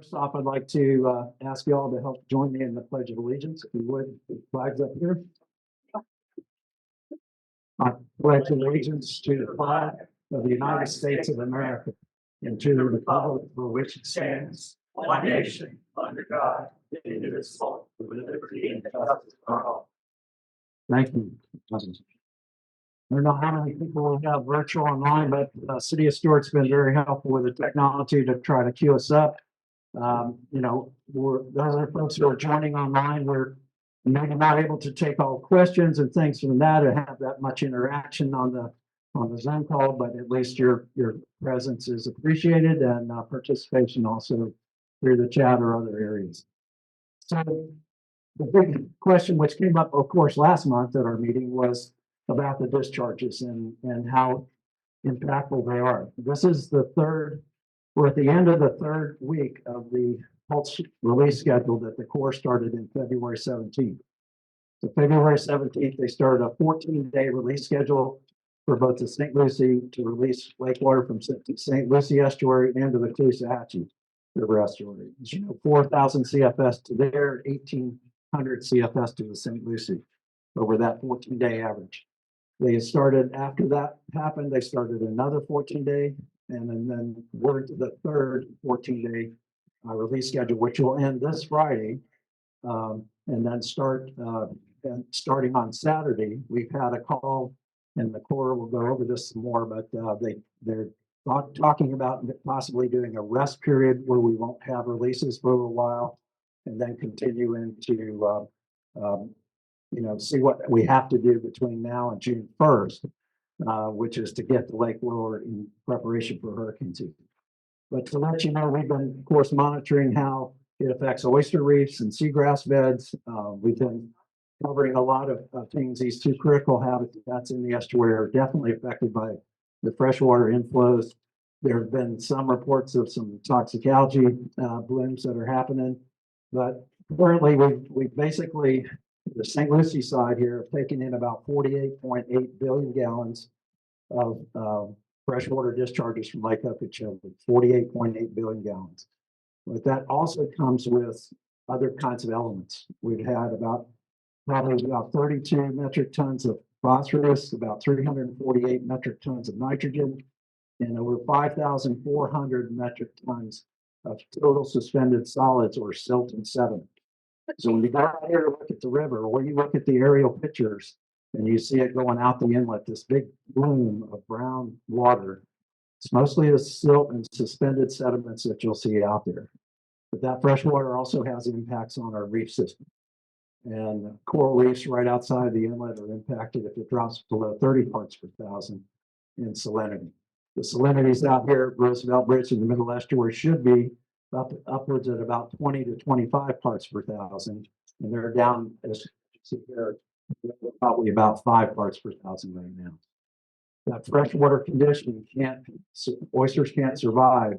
First off, I'd like to ask you all to help join me in the Pledge of Allegiance. If you would, flags up here. I pledge allegiance to the flag of the United States of America and to the republic for which it stands, one nation, under God, indivisible, with liberty and justice for all. Thank you. I don't know how many people we have virtual online, but City of Stuart's been very helpful with the technology to try to queue us up. Those are folks who are joining online. We're maybe not able to take all questions and things from that or have that much interaction on the Zoom call, but at least your presence is appreciated and participation also through the chat or other areas. So the big question which came up, of course, last month at our meeting was about the discharges and how impactful they are. This is we're at the end of the third week of the pulse release schedule that the Corps started in February 17th. So February 17th, they started a 14-day release schedule for both the St. Lucie to release lake water from St. Lucie estuary and to the Caloosahatchee River estuary. As you know, 4,000 CFS to there, 1,800 CFS to the St. Lucie over that 14-day average. They started, after that happened, they started another 14-day and then we're to the third 14-day release schedule, which will end this Friday. And then starting on Saturday, we've had a call, and the Corps will go over this some more, but they're talking about possibly doing a rest period where we won't have releases for a little while, and then continue into see what we have to do between now and June 1st, which is to get the lake lower in preparation for hurricane season. But to let you know, we've been, of course, monitoring how it affects oyster reefs and seagrass beds. We've been covering a lot of things. These two critical habitats in the estuary are definitely affected by the freshwater inflows. There have been some reports of some toxic algae blooms that are happening, but currently we've basically, the St. Lucie side here, have taken in about 48.8 billion gallons of freshwater discharges from Lake Okeechobee, 48.8 billion gallons. But that also comes with other kinds of elements. We've had probably about 32 metric tons of phosphorus, about 348 metric tons of nitrogen, and over 5,400 metric tons of total suspended solids or silt and sediment. So when you go out here to look at the river, or you look at the aerial pictures and you see it going out the inlet, this big bloom of brown water, it's mostly the silt and suspended sediments that you'll see out there. But that fresh water also has impacts on our reef system. And coral reefs right outside the inlet are impacted if it drops below 30 parts per thousand in salinity. The salinities out here at Roosevelt Bridge in the middle estuary should be upwards at about 20 to 25 parts per thousand, and they're down as they're probably about 5 parts per thousand right now. That freshwater condition oysters can't survive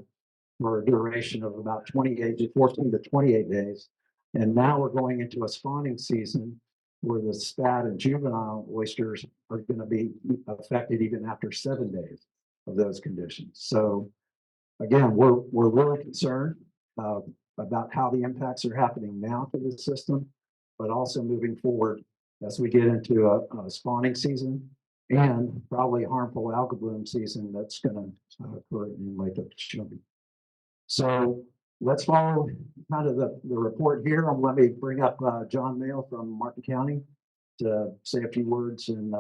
for a duration of about 14 to 28 days. And now we're going into a spawning season where the spat and juvenile oysters are going to be affected even after 7 days of those conditions. So again, we're really concerned about how the impacts are happening now to the system, but also moving forward as we get into a spawning season and probably a harmful algal bloom season that's going to occur in Lake Okeechobee. So let's follow kind of the report here. Let me bring up John Mayle from Martin County to say a few words and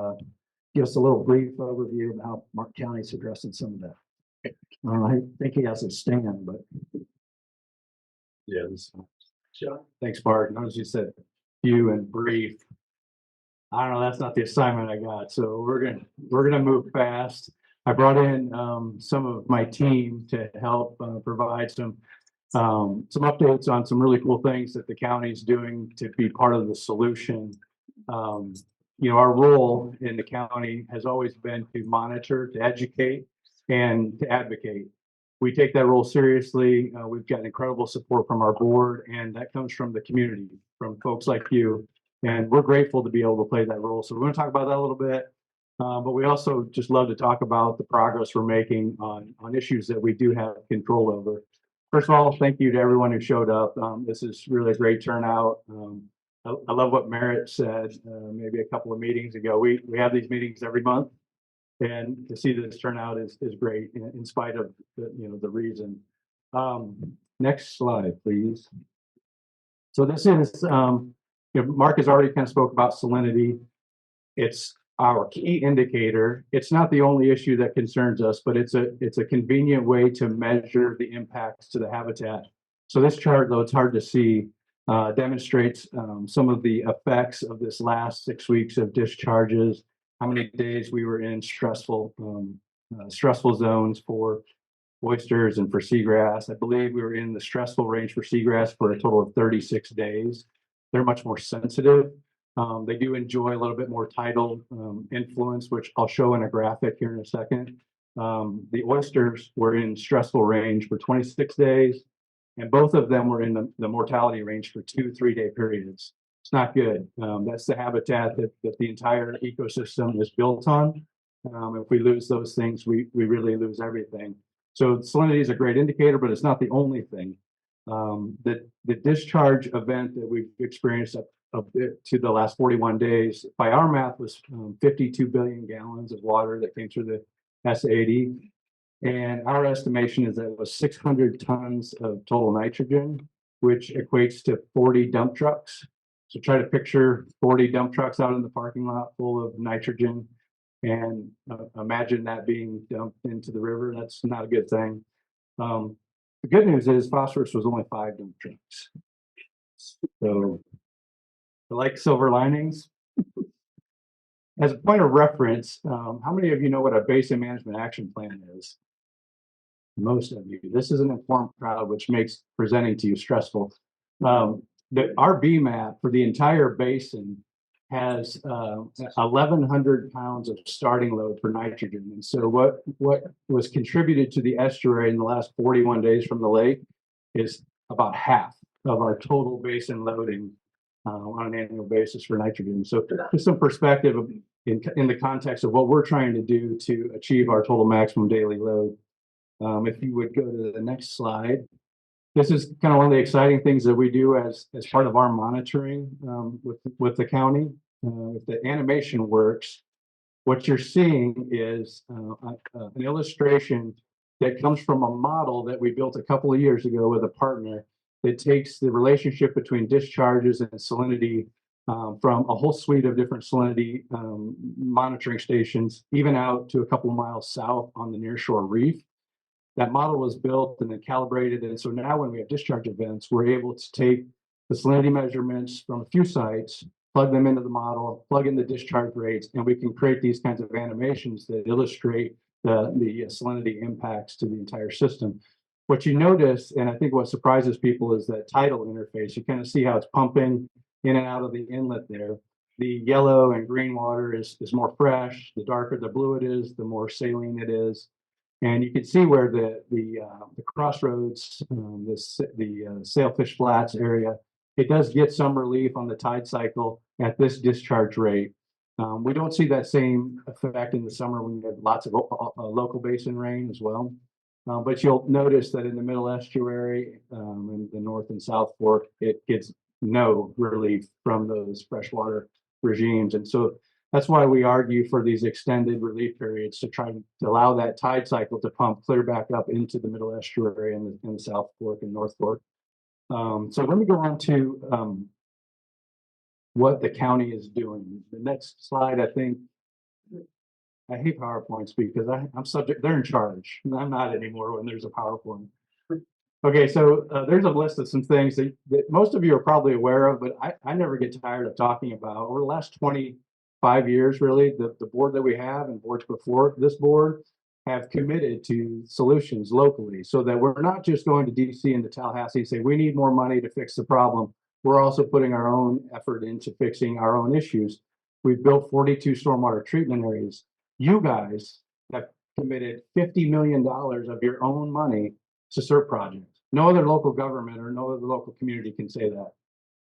give us a little brief overview of how Martin County is addressing some of that. I think he has a stand, but yeah. Thanks, Bart. As you said, few and brief. I don't know. That's not the assignment I got. So we're gonna move fast. I brought in some of my team to help provide some updates on some really cool things that the county is doing to be part of the solution. Our role in the county has always been to monitor, to educate, and to advocate. We take that role seriously. We've got incredible support from our board, and that comes from the community, from folks like you. And we're grateful to be able to play that role. So we're going to talk about that a little bit. But we also just love to talk about the progress we're making on issues that we do have control over. First of all, thank you to everyone who showed up. This is really a great turnout. I love what Merritt said, maybe a couple of meetings ago. We have these meetings every month. And to see this turnout is great in spite of the reason. Next slide, please. So this is, Mark has already kind of spoke about salinity. It's our key indicator. It's not the only issue that concerns us, but it's a convenient way to measure the impacts to the habitat. So this chart, though it's hard to see, demonstrates some of the effects of this last 6 weeks of discharges, how many days we were in stressful zones for oysters and for seagrass. I believe we were in the stressful range for seagrass for a total of 36 days. They're much more sensitive. They do enjoy a little bit more tidal influence, which I'll show in a graphic here in a second. The oysters were in stressful range for 26 days, and both of them were in the mortality range for 2-3 day periods. It's not good. That's the habitat that the entire ecosystem is built on. If we lose those things, we really lose everything. So salinity is a great indicator, but it's not the only thing. The discharge event that we've experienced up to the last 41 days, by our math, was 52 billion gallons of water that came through the S80. And our estimation is that it was 600 tons of total nitrogen, which equates to 40 dump trucks. So try to picture 40 dump trucks out in the parking lot full of nitrogen, and imagine that being dumped into the river. That's not a good thing. The good news is phosphorus was only 5 dump trucks. So I like silver linings. As a point of reference, how many of you know what a basin management action plan is? Most of you. This is an informed crowd, which makes presenting to you stressful. Our BMAP for the entire basin has 1,100 pounds of starting load for nitrogen. And so what was contributed to the estuary in the last 41 days from the lake is about half of our total basin loading on an annual basis for nitrogen. So just some perspective in the context of what we're trying to do to achieve our total maximum daily load. If you would go to the next slide. This is kind of one of the exciting things that we do as part of our monitoring with the county. If the animation works, what you're seeing is an illustration that comes from a model that we built a couple of years ago with a partner that takes the relationship between discharges and salinity from a whole suite of different salinity monitoring stations, even out to a couple of miles south on the nearshore reef. That model was built and then calibrated. And so now when we have discharge events, we're able to take the salinity measurements from a few sites, plug them into the model, plug in the discharge rates, and we can create these kinds of animations that illustrate the salinity impacts to the entire system. What you notice, and I think what surprises people, is that tidal interface. You kind of see how it's pumping in and out of the inlet there. The yellow and green water is more fresh. The darker the blue it is, the more saline it is. And you can see where the crossroads, the Sailfish Flats area, it does get some relief on the tide cycle at this discharge rate. We don't see that same effect in the summer when you have lots of local basin rain as well. But you'll notice that in the middle estuary, in the North and South Fork, it gets no relief from those freshwater regimes. And so that's why we argue for these extended relief periods to try to allow that tide cycle to pump clear back up into the middle estuary and the South Fork and North Fork. So let me go on to what the county is doing. The next slide, I think, I hate PowerPoints because I'm subject, they're in charge. I'm not anymore when there's a PowerPoint. Okay, so there's a list of some things that most of you are probably aware of, but I never get tired of talking about. Over the last 25 years, really, the board that we have and boards before this board have committed to solutions locally, so that we're not just going to DC and to Tallahassee and say, we need more money to fix the problem. We're also putting our own effort into fixing our own issues. We've built 42 stormwater treatment areas. You guys have committed $50 million of your own money to CERT projects. No other local government or no other local community can say that.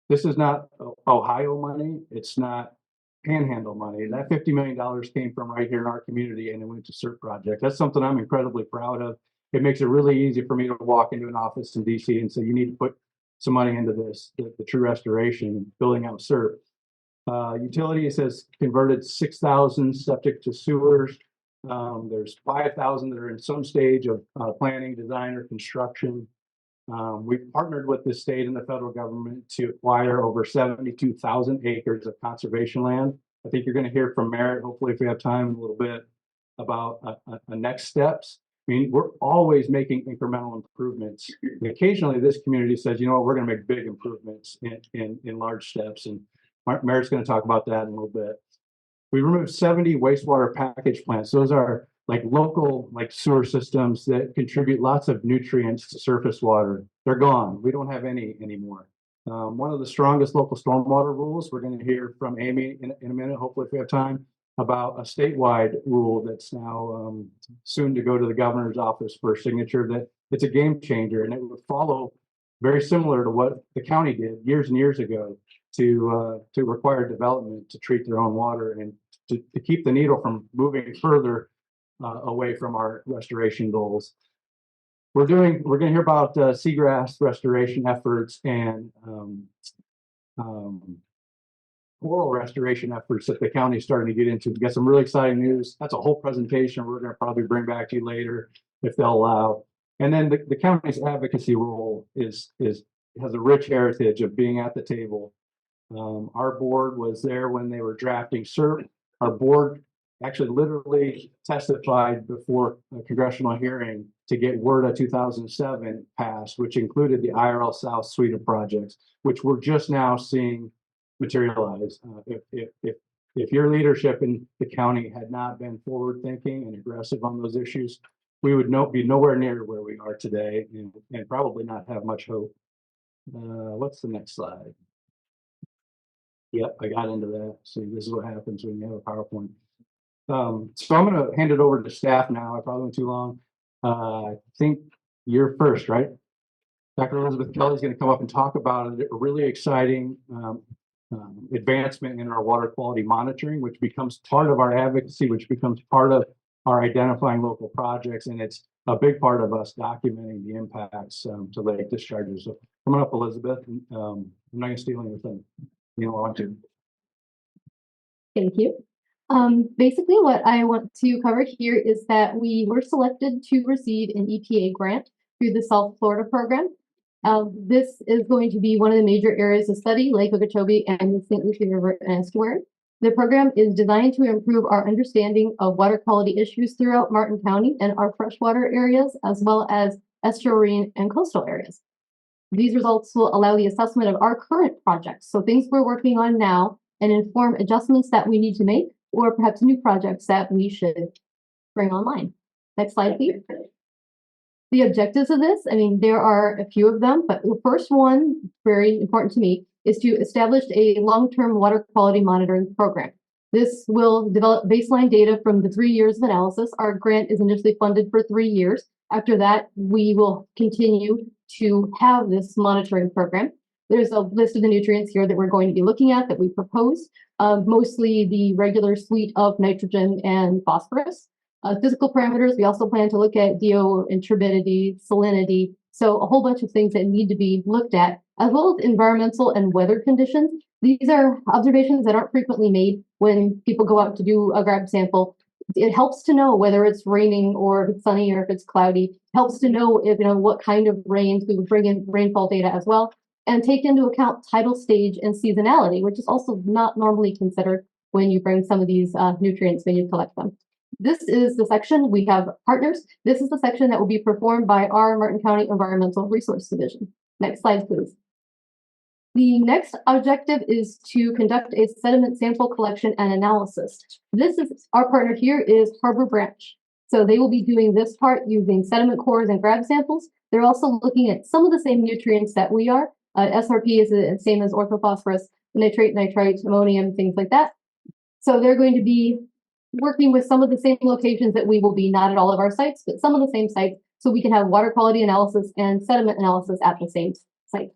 This is not Ohio money. It's not Panhandle money. That $50 million came from right here in our community, and it went to CERT project. That's something I'm incredibly proud of. it makes it really easy for me to walk into an office in DC and say, you need to put some money into this, the true restoration, building out SERP. Utilities has converted 6,000 septic to sewers. There's 5,000 that are in some stage of planning, design, or construction. We've partnered with the state and the federal government to acquire over 72,000 acres of conservation land. I think you're going to hear from Merritt, hopefully, if we have time in a little bit, about a next steps. I mean, we're always making incremental improvements. And occasionally, this community says, you know what, we're going to make big improvements in large steps. And Merritt's going to talk about that in a little bit. We removed 70 wastewater package plants. Those are like local, like sewer systems that contribute lots of nutrients to surface water. They're gone. We don't have any anymore. One of the strongest local stormwater rules, we're going to hear from Amy in a minute, hopefully if we have time, about a statewide rule that's now soon to go to the governor's office for signature, that it's a game changer, and it would follow very similar to what the county did years and years ago to require development to treat their own water and to keep the needle from moving further away from our restoration goals. We're going to hear about seagrass restoration efforts and coral restoration efforts that the county is starting to get into. We got some really exciting news. That's a whole presentation we're going to probably bring back to you later if they'll allow. And then the county's advocacy role has a rich heritage of being at the table. Our board was there when they were drafting SERP. Our board actually literally testified before a congressional hearing to get WRDA 2007 passed, which included the IRL South suite of projects, which we're just now seeing materialize. If your leadership in the county had not been forward thinking and aggressive on those issues, we would be nowhere near where we are today and probably not have much hope. What's the next slide? Yep, I got into that. See, this is what happens when you have a PowerPoint. So I'm going to hand it over to staff now. I probably went too long. I think you're first, right? Dr. Elizabeth Kelly is going to come up and talk about a really exciting advancement in our water quality monitoring, which becomes part of our advocacy, which becomes part of our identifying local projects, and it's a big part of us documenting the impacts to lake discharges. So come on up, Elizabeth. I'm not going to steal anything. You don't want to. Thank you. Basically, what I want to cover here is that we were selected to receive an EPA grant through the South Florida program. This is going to be one of the major areas of study, Lake Okeechobee and the St. Lucie River and estuary. The program is designed to improve our understanding of water quality issues throughout Martin County and our freshwater areas, as well as estuarine and coastal areas. These results will allow the assessment of our current projects, so things we're working on now, and inform adjustments that we need to make, or perhaps new projects that we should bring online. Next slide, please. The objectives of this, I mean, there are a few of them, but the first one, very important to me, is to establish a long-term water quality monitoring program. This will develop baseline data from the 3 years of analysis. Our grant is initially funded for 3 years. After that, we will continue to have this monitoring program. There's a list of the nutrients here that we're going to be looking at that we propose, mostly the regular suite of nitrogen and phosphorus. Physical parameters, we also plan to look at DO and turbidity, salinity, so a whole bunch of things that need to be looked at, as well as environmental and weather conditions. These are observations that aren't frequently made when people go out to do a grab sample. It helps to know whether it's raining or if it's sunny or if it's cloudy. It helps to know if what kind of rains. We would bring in rainfall data as well, and take into account tidal stage and seasonality, which is also not normally considered when you bring some of these nutrients when you collect them. This is the section we have partners. This is the section that will be performed by our Martin County Environmental Resource Division. Next slide, please. The next objective is to conduct a sediment sample collection and analysis. This is our partner here is Harbor Branch. So they will be doing this part using sediment cores and grab samples. They're also looking at some of the same nutrients that we are. SRP is the same as orthophosphorus, nitrate, nitrite, ammonium, things like that. So they're going to be working with some of the same locations that we will be, not at all of our sites, but some of the same sites, so we can have water quality analysis and sediment analysis at the same site.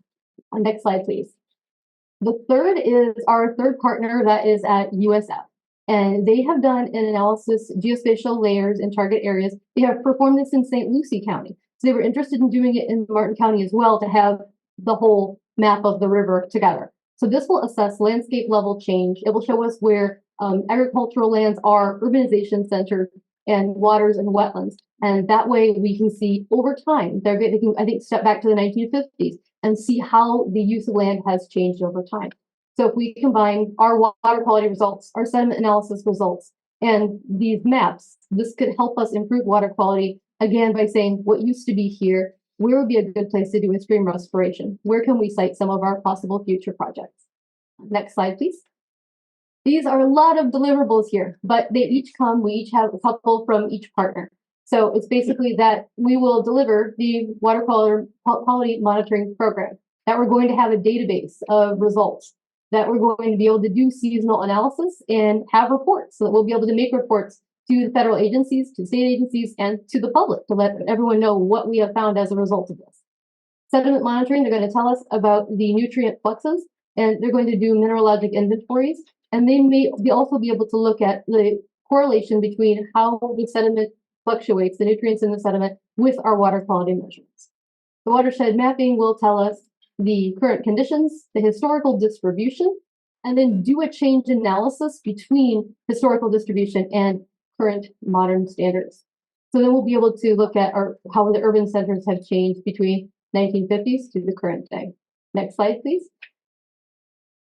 Next slide, please. The third is our third partner that is at USF. And they have done an analysis, geospatial layers and target areas. They have performed this in St. Lucie County. So they were interested in doing it in Martin County as well to have the whole map of the river together. So this will assess landscape level change. It will show us where agricultural lands are, urbanization centers, and waters and wetlands. And that way we can see over time, they can, I think, step back to the 1950s and see how the use of land has changed over time. So if we combine our water quality results, our sediment analysis results, and these maps, this could help us improve water quality, again, by saying what used to be here, where would be a good place to do a stream restoration? Where can we site some of our possible future projects? Next slide, please. These are a lot of deliverables here, but we each have a couple from each partner. So it's basically that we will deliver the water quality monitoring program, that we're going to have a database of results, that we're going to be able to do seasonal analysis and have reports, so that we'll be able to make reports to the federal agencies, to state agencies, and to the public to let everyone know what we have found as a result of this. Sediment monitoring, they're going to tell us about the nutrient fluxes, and they're going to do mineralogic inventories, and they may also be able to look at the correlation between how the sediment fluctuates, the nutrients in the sediment, with our water quality measurements. The watershed mapping will tell us the current conditions, the historical distribution, and then do a change analysis between historical distribution and current modern standards. So then we'll be able to look at how the urban centers have changed between 1950s to the current day. Next slide, please.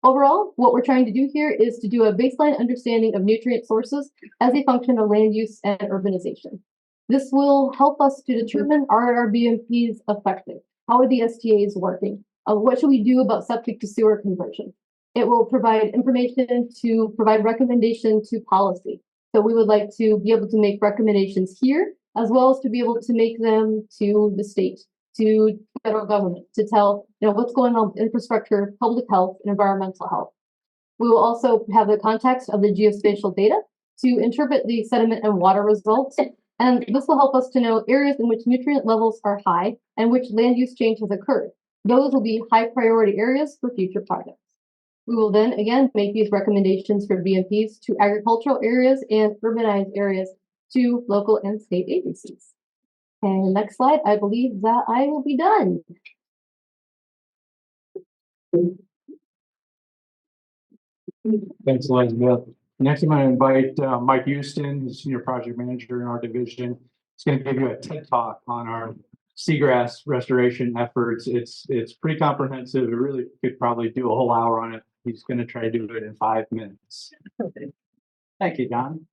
Overall, what we're trying to do here is to do a baseline understanding of nutrient sources as a function of land use and urbanization. This will help us to determine, are our BMPs effective? How are the STAs working? What should we do about septic to sewer conversion? It will provide information to provide recommendation to policy. So we would like to be able to make recommendations here, as well as to be able to make them to the state, to federal government, to tell what's going on with infrastructure, public health, and environmental health. We will also have the context of the geospatial data to interpret the sediment and water results. And this will help us to know areas in which nutrient levels are high and which land use change has occurred. Those will be high priority areas for future projects. We will then again make these recommendations for BMPs to agricultural areas and urbanized areas to local and state agencies. And next slide, I believe that I will be done. Thanks, Elizabeth. Next, I'm going to invite Mike Houston, the Senior Project Manager in our division. He's going to give you a TED Talk on our seagrass restoration efforts. It's pretty comprehensive. We really could probably do a whole hour on it. He's going to try to do it in 5 minutes. Thank you, John.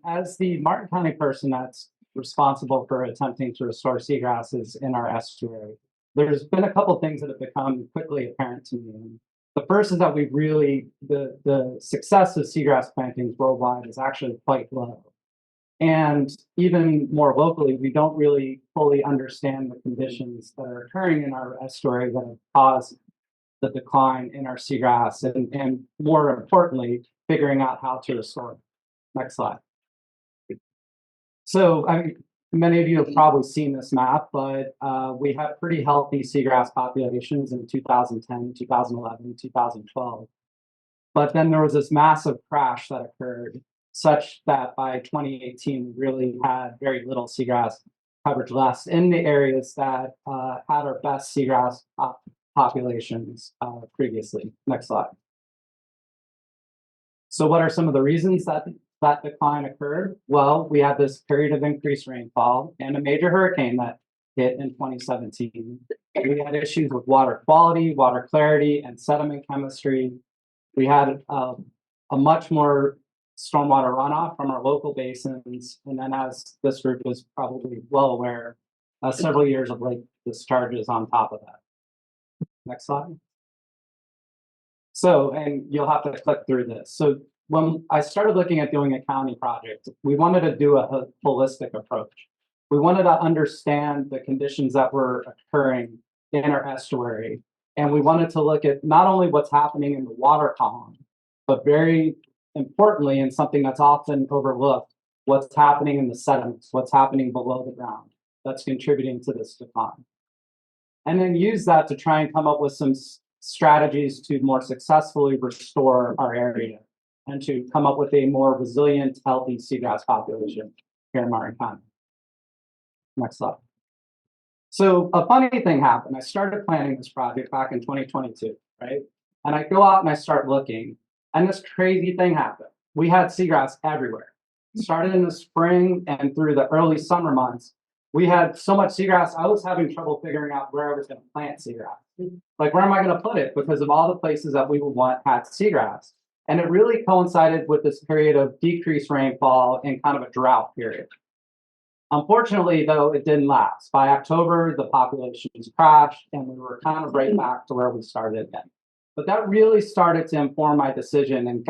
As the Martin County person that's responsible for attempting to restore seagrasses in our estuary, there's been a couple things that have become quickly apparent to me. The first is that we've really, the success of seagrass plantings worldwide is actually quite low. And even more locally, we don't really fully understand the conditions that are occurring in our estuary that have caused the decline in our seagrass, and more importantly, figuring out how to restore it. Next slide. So, many of you have probably seen this map, but we have pretty healthy seagrass populations in 2010, 2011, 2012. But then there was this massive crash that occurred, such that by 2018, we really had very little seagrass coverage left in the areas that had our best seagrass populations previously. Next slide. So what are some of the reasons that decline occurred? Well, we had this period of increased rainfall and a major hurricane that hit in 2017. We had issues with water quality, water clarity, and sediment chemistry. We had a much more stormwater runoff from our local basins. And then, as this group is probably well aware, several years of lake discharges on top of that. Next slide. So, and you'll have to click through this. So when I started looking at doing a county project, we wanted to do a holistic approach. We wanted to understand the conditions that were occurring in our estuary. And we wanted to look at not only what's happening in the water column, but very importantly, and something that's often overlooked, what's happening in the sediments, what's happening below the ground that's contributing to this decline. And then use that to try and come up with some strategies to more successfully restore our area and to come up with a more resilient, healthy seagrass population here in Martin County. Next slide. So a funny thing happened. I started planning this project back in 2022, right? And I go out and I start looking, and this crazy thing happened. We had seagrass everywhere. Started in the spring and through the early summer months, we had so much seagrass, I was having trouble figuring out where I was going to plant seagrass. Like, where am I going to put it? Because of all the places that we would want had seagrass. And it really coincided with this period of decreased rainfall and kind of a drought period. Unfortunately, though, it didn't last. By October, the populations crashed and we were kind of right back to where we started again. But that really started to inform my decision and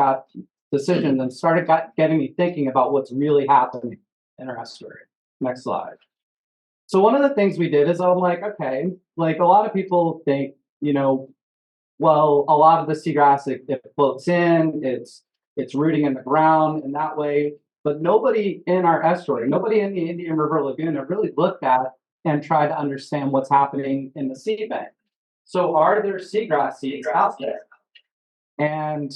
started getting me thinking about what's really happening in our estuary. Next slide. So one of the things we did is I'm like, okay, like a lot of people think, you know, well, a lot of the seagrass, it floats in, it's rooting in the ground in that way. But nobody in our estuary, nobody in the Indian River Lagoon have really looked at and tried to understand what's happening in the seed bank. So are there seagrass seeds out there? And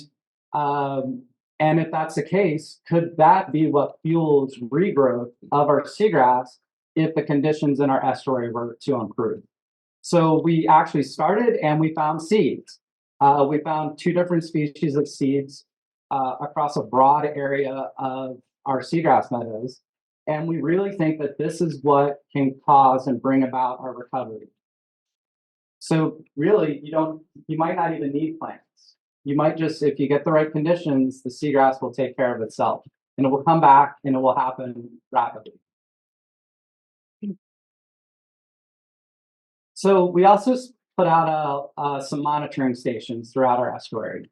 if that's the case, could that be what fuels regrowth of our seagrass if the conditions in our estuary were to improve? So we actually started and we found seeds. We found 2 different species of seeds across a broad area of our seagrass meadows. And we really think that this is what can cause and bring about our recovery. So really, you might not even need plants. You might just, if you get the right conditions, the seagrass will take care of itself and it will come back and it will happen rapidly. So we also put out some monitoring stations throughout our estuary.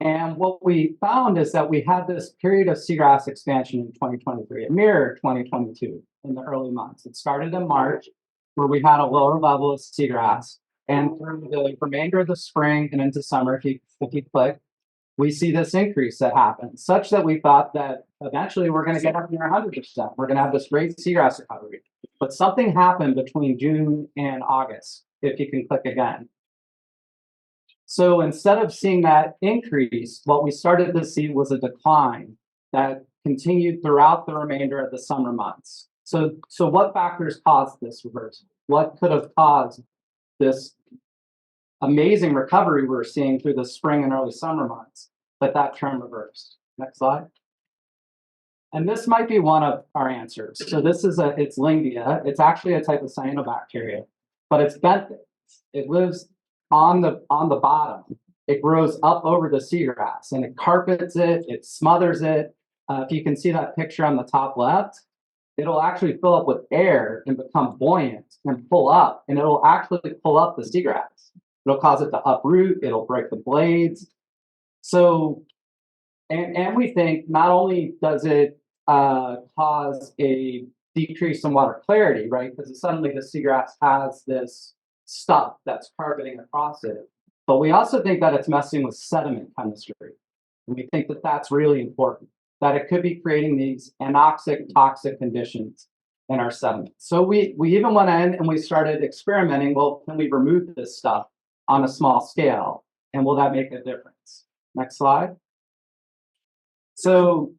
And what we found is that we had this period of seagrass expansion in 2023. It mirrored 2022 in the early months. It started in March, where we had a lower level of seagrass. And through the remainder of the spring and into summer, if you click, we see this increase that happened, such that we thought that eventually we're going to get up near 100%. We're going to have this great seagrass recovery. But something happened between June and August, if you can click again. So instead of seeing that increase, what we started to see was a decline that continued throughout the remainder of the summer months. So what factors caused this reversal? What could have caused this amazing recovery we were seeing through the spring and early summer months, but that trend reversed? Next slide. And this might be one of our answers. So this is it's Lyngbya. It's actually a type of cyanobacteria, but it's benthic. It lives on the bottom. It grows up over the seagrass and it carpets it, it smothers it. If you can see that picture on the top left, it'll actually fill up with air and become buoyant and pull up, and it'll actually pull up the seagrass. It'll cause it to uproot, it'll break the blades. So, and we think not only does it cause a decrease in water clarity, right? Because suddenly the seagrass has this stuff that's carpeting across it. But we also think that it's messing with sediment chemistry. And we think that that's really important, that it could be creating these anoxic, toxic conditions in our sediment. So we even went in and we started experimenting. Well, can we remove this stuff on a small scale? And will that make a difference? Next slide. So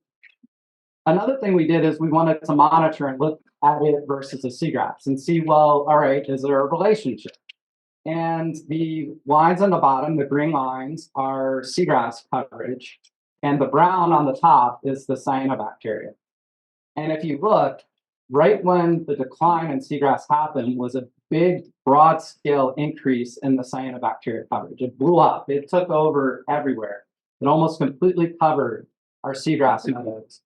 another thing we did is we wanted to monitor and look at it versus a seagrass and see, well, all right, is there a relationship? And the lines on the bottom, the green lines, are seagrass coverage, and the brown on the top is the cyanobacteria. And if you look, right when the decline in seagrass happened was a big, broad-scale increase in the cyanobacteria coverage. It blew up. It took over everywhere. It almost completely covered our seagrass meadows.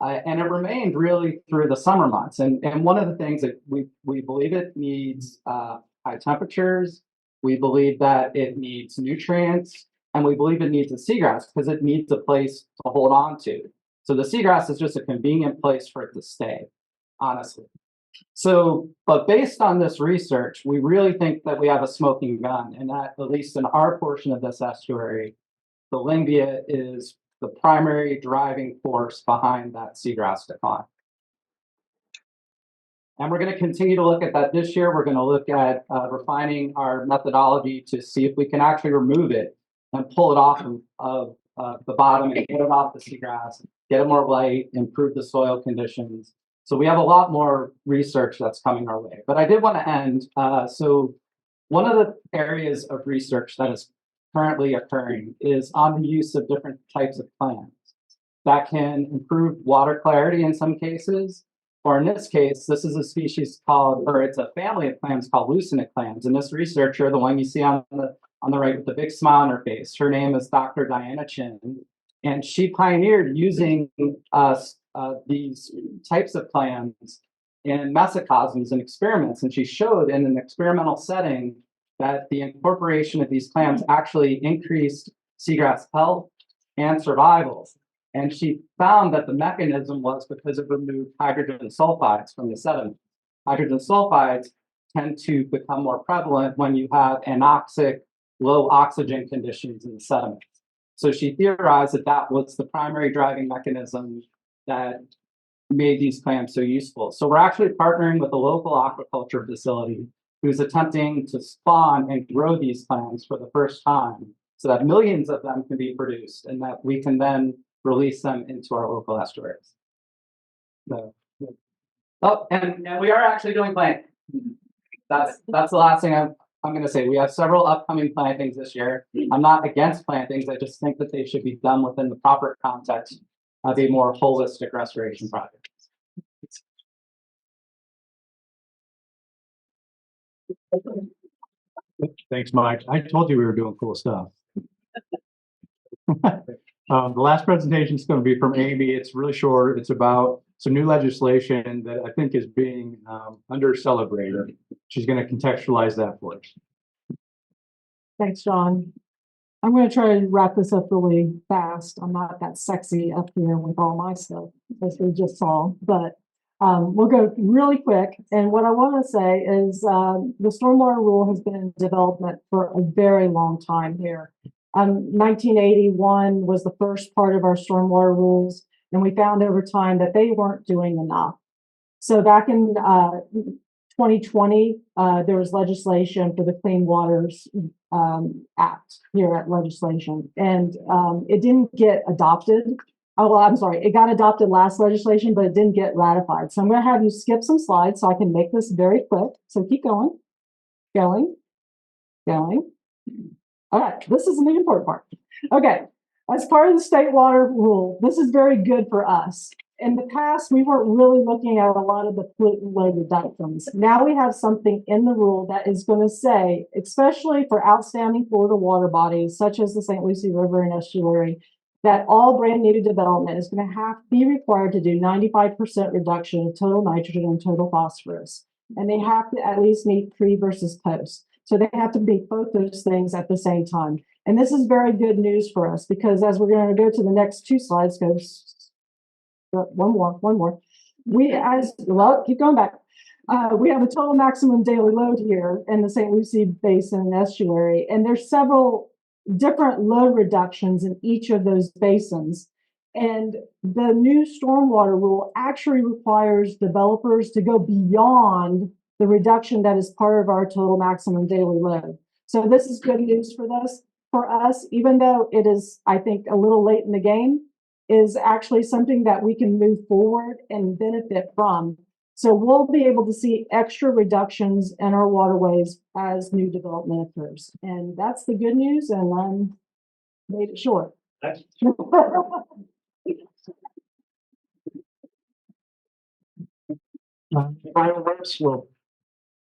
And it remained really through the summer months. And one of the things that we believe it needs high temperatures, we believe that it needs nutrients, and we believe it needs a seagrass because it needs a place to hold on to. So the seagrass is just a convenient place for it to stay, honestly. So, but based on this research, we really think that we have a smoking gun, and that at least in our portion of this estuary, the Lyngbya is the primary driving force behind that seagrass decline. And we're going to continue to look at that this year. We're going to look at refining our methodology to see if we can actually remove it and pull it off of the bottom and get it off the seagrass, get it more light, improve the soil conditions. So we have a lot more research that's coming our way. But I did want to end. So one of the areas of research that is currently occurring is on the use of different types of plants that can improve water clarity in some cases. Or in this case, this is a species called, or it's a family of clams called leucinate clams. And this researcher, the one you see on the right with the big smile on her face, her name is Dr. Diana Chin. And she pioneered using these types of clams in mesocosms and experiments. And she showed in an experimental setting that the incorporation of these clams actually increased seagrass health and survival. And she found that the mechanism was because it removed hydrogen sulfides from the sediment. Hydrogen sulfides tend to become more prevalent when you have anoxic, low oxygen conditions in the sediment. So she theorized that that was the primary driving mechanism that made these clams so useful. So we're actually partnering with a local aquaculture facility who's attempting to spawn and grow these clams for the first time so that millions of them can be produced and that we can then release them into our local estuaries. So, oh, and we are actually doing planting. That's the last thing I'm going to say. We have several upcoming plantings this year. I'm not against plantings. I just think that they should be done within the proper context of a more holistic restoration project. Thanks, Mike. I told you we were doing cool stuff. The last presentation is going to be from Amy. It's really short. It's about some new legislation that I think is being under celebrated. She's going to contextualize that for us. Thanks, John. I'm going to try to wrap this up really fast. I'm not that sexy up here with all my stuff, as we just saw, but we'll go really quick. And what I want to say is the stormwater rule has been in development for a very long time here. 1981 was the first part of our stormwater rules, and we found over time that they weren't doing enough. So back in 2020, there was legislation for the Clean Waters Act here at legislation, and it didn't get adopted. Oh, well, I'm sorry, it got adopted last legislation, but it didn't get ratified. So I'm going to have you skip some slides so I can make this very quick. So keep going, going. All right, this is the important part. Okay, as part of the state water rule, this is very good for us. In the past, we weren't really looking at a lot of the pollutant load reductions. Now we have something in the rule that is going to say, especially for outstanding Florida water bodies, such as the St. Lucie River and estuary, that all brand new development is going to have to be required to do 95% reduction of total nitrogen and total phosphorus. And they have to at least meet pre versus post. So they have to meet both those things at the same time. And this is very good news for us because as we're going to go to the next two slides, one more. Keep going back. We have a total maximum daily load here in the St. Lucie Basin and estuary, and there's several different load reductions in each of those basins. And the new stormwater rule actually requires developers to go beyond the reduction that is part of our total maximum daily load. So this is good news for us, even though it is, I think, a little late in the game, is actually something that we can move forward and benefit from. So we'll be able to see extra reductions in our waterways as new development occurs. And that's the good news, and I'm made it short. Final words, well,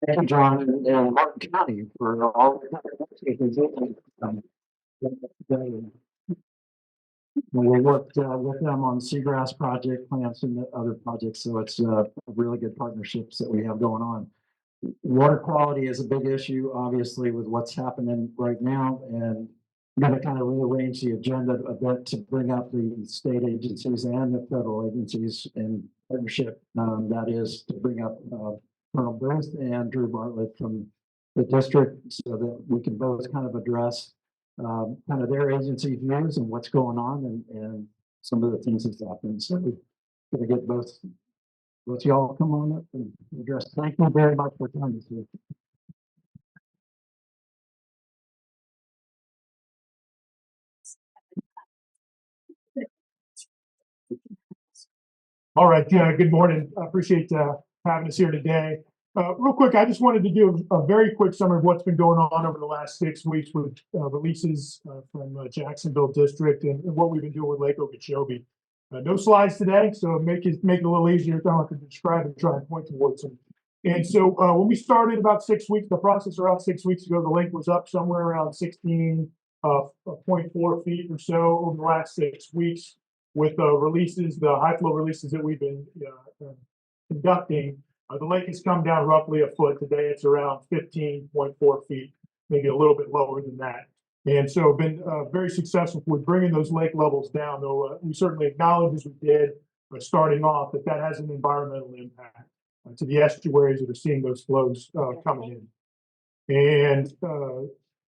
thank you, John and Martin County for all we worked with them on seagrass project plants and the other projects, so it's really good partnerships that we have going on. Water quality is a big issue, obviously, with what's happening right now, and I'm going to kind of rearrange the agenda a bit to bring up the state agencies and the federal agencies in partnership. That is to bring up Colonel Booth and Drew Bartlett from the district so that we can both kind of address kind of their agency views and what's going on and some of the things that's happened. So we're going to get both y'all come on up and address. Thank you very much for coming this week. All right, good morning. I appreciate having us here today. Real quick, I just wanted to do a very quick summary of what's been going on over the last 6 weeks with releases from Jacksonville District and what we've been doing with Lake Okeechobee. No slides today, so make it a little easier to describe and try and point towards them. And so when we started about 6 weeks, the process around 6 weeks ago, the lake was up somewhere around 16.4 feet or so over the last 6 weeks. With releases, the high flow releases that we've been conducting, the lake has come down roughly a foot. Today it's around 15.4 feet, maybe a little bit lower than that. And so been very successful with bringing those lake levels down, though we certainly acknowledge as we did starting off that has an environmental impact to the estuaries that are seeing those flows coming in. And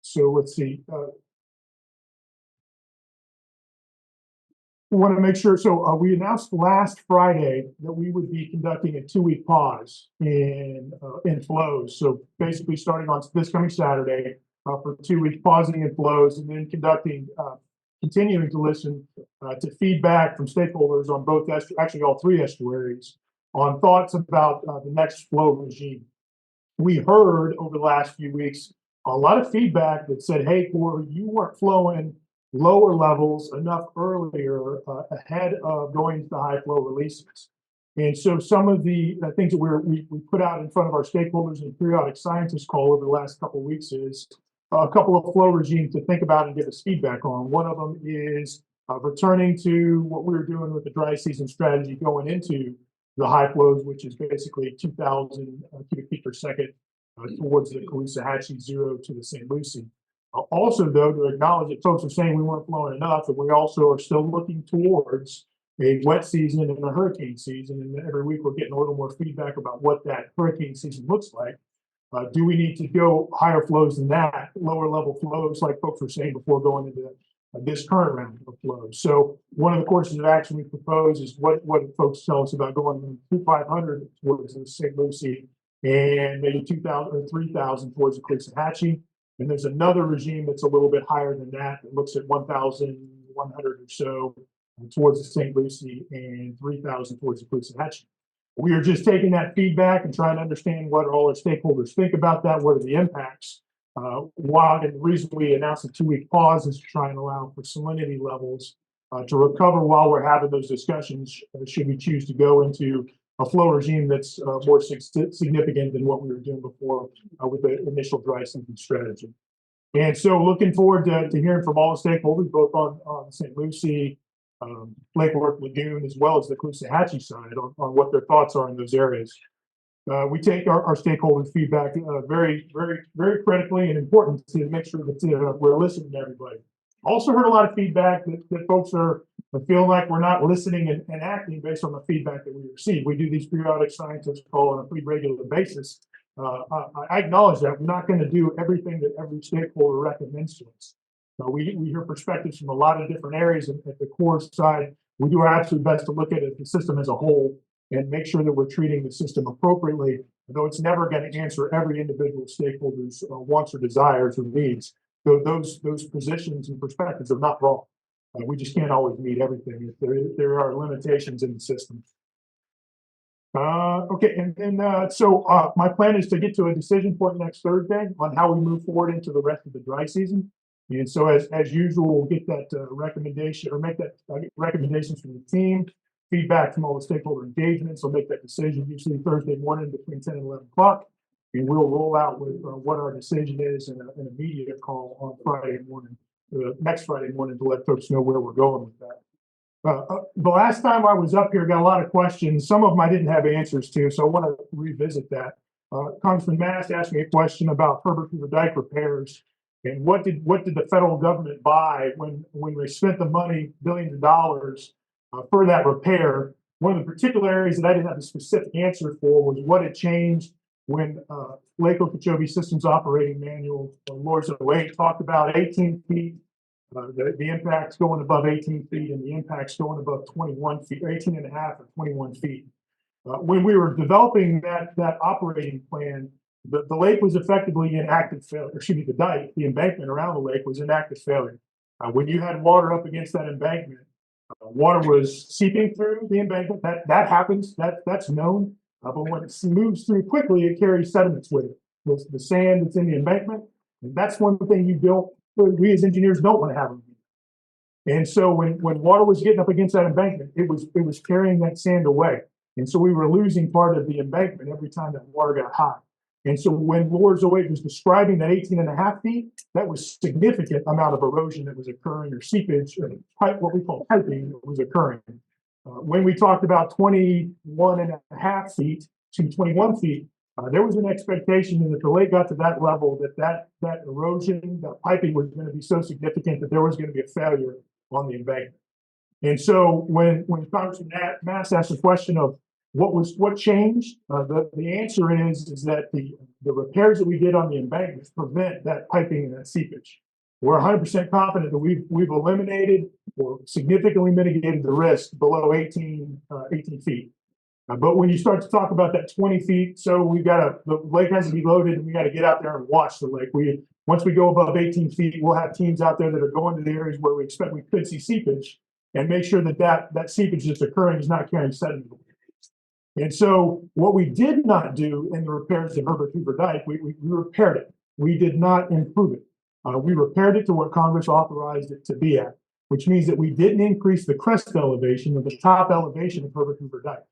so let's see. Want to make sure, so we announced last Friday that we would be conducting a 2-week pause in flows. So basically starting on this coming Saturday for 2 weeks, pausing in flows and then continuing to listen to feedback from stakeholders on both, actually all 3 estuaries, on thoughts about the next flow regime. We heard over the last few weeks a lot of feedback that said, hey, Corey, you weren't flowing lower levels enough earlier ahead of going to the high flow releases. And so some of the things that we put out in front of our stakeholders in a periodic scientist call over the last couple of weeks is a couple of flow regimes to think about and give us feedback on. One of them is returning to what we were doing with the dry season strategy going into the high flows, which is basically 2,000 cubic feet per second towards the Caloosahatchee 0 to the St. Lucie. Also, though, to acknowledge that folks are saying we weren't flowing enough, and we also are still looking towards a wet season and a hurricane season. And every week we're getting a little more feedback about what that hurricane season looks like. Do we need to go higher flows than that, lower level flows, like folks were saying before going into this current round of flows? So one of the courses of action we propose is what folks tell us about going from 2,500 towards the St. Lucie and maybe 2,000 or 3,000 towards the Caloosahatchee. And there's another regime that's a little bit higher than that. It looks at 1,100 or so towards the St. Lucie and 3,000 towards the Caloosahatchee. We are just taking that feedback and trying to understand what all our stakeholders think about that. What are the impacts? And the reason we announced a 2-week pause is to try and allow for salinity levels to recover while we're having those discussions. Should we choose to go into a flow regime that's more significant than what we were doing before with the initial dry season strategy. And so looking forward to hearing from all the stakeholders, both on St. Lucie, Lake Worth Lagoon, as well as the Caloosahatchee side on what their thoughts are in those areas. We take our stakeholder feedback very, very, very critically and important to make sure that we're listening to everybody. Also heard a lot of feedback that folks are feeling like we're not listening and acting based on the feedback that we receive. We do these periodic scientist calls on a pretty regular basis. I acknowledge that we're not going to do everything that every stakeholder recommends to us. We hear perspectives from a lot of different areas. And at the core side, we do our absolute best to look at the system as a whole and make sure that we're treating the system appropriately, though it's never going to answer every individual stakeholder's wants or desires or needs. So those positions and perspectives are not wrong. We just can't always meet everything. There are limitations in the system. Okay, so my plan is to get to a decision point next Thursday on how we move forward into the rest of the dry season. And so as usual, we'll get that recommendation or make that recommendations from the team, feedback from all the stakeholder engagements. We'll make that decision usually Thursday morning between 10 and 11 o'clock. And we'll roll out with what our decision is in an immediate call on Friday morning, next Friday morning, to let folks know where we're going with that. The last time I was up here, got a lot of questions. Some of them I didn't have answers to, so I want to revisit that. Congressman Mast asked me a question about Herbert Hoover Dike repairs and what did the federal government buy when they spent the money, billions of dollars for that repair. One of the particular areas that I didn't have a specific answer for was what had changed when Lake Okeechobee Systems Operating Manual, Lords of 08, talked about 18 feet, the impacts going above 18 feet and the impacts going above 21 feet, 18 and a half or 21 feet. When we were developing that operating plan, the lake was effectively in active failure. Excuse me, the dike, the embankment around the lake was in active failure. When you had water up against that embankment, Water was seeping through the embankment. That happens. That's known. But when it moves through quickly, it carries sediments with it. The sand that's in the embankment. And that's one thing we as engineers don't want to have. And so when water was getting up against that embankment, it was carrying that sand away. And so we were losing part of the embankment every time that water got high. And so when Lors 08 was describing that 18.5 feet, that was significant amount of erosion that was occurring, or seepage, or what we call piping that was occurring. When we talked about 21.5 feet to 21 feet, there was an expectation that the lake got to that level, that erosion, that piping was going to be so significant that there was going to be a failure on the embankment. And so when Congressman Mast asked the question of what changed, the answer is that the repairs that we did on the embankments prevent that piping and that seepage. We're 100% confident that we've eliminated or significantly mitigated the risk below 18 feet. But when you start to talk about that 20 feet, so the lake has to be loaded and we got to get out there and watch the lake. Once we go above 18 feet, we'll have teams out there that are going to the areas where we expect we could see seepage and make sure that seepage that's occurring is not carrying sediment. And so what we did not do in the repairs to Herbert Hoover Dike, we repaired it. We did not improve it. We repaired it to what Congress authorized it to be at, which means that we didn't increase the crest elevation or the top elevation of Herbert Hoover Dike.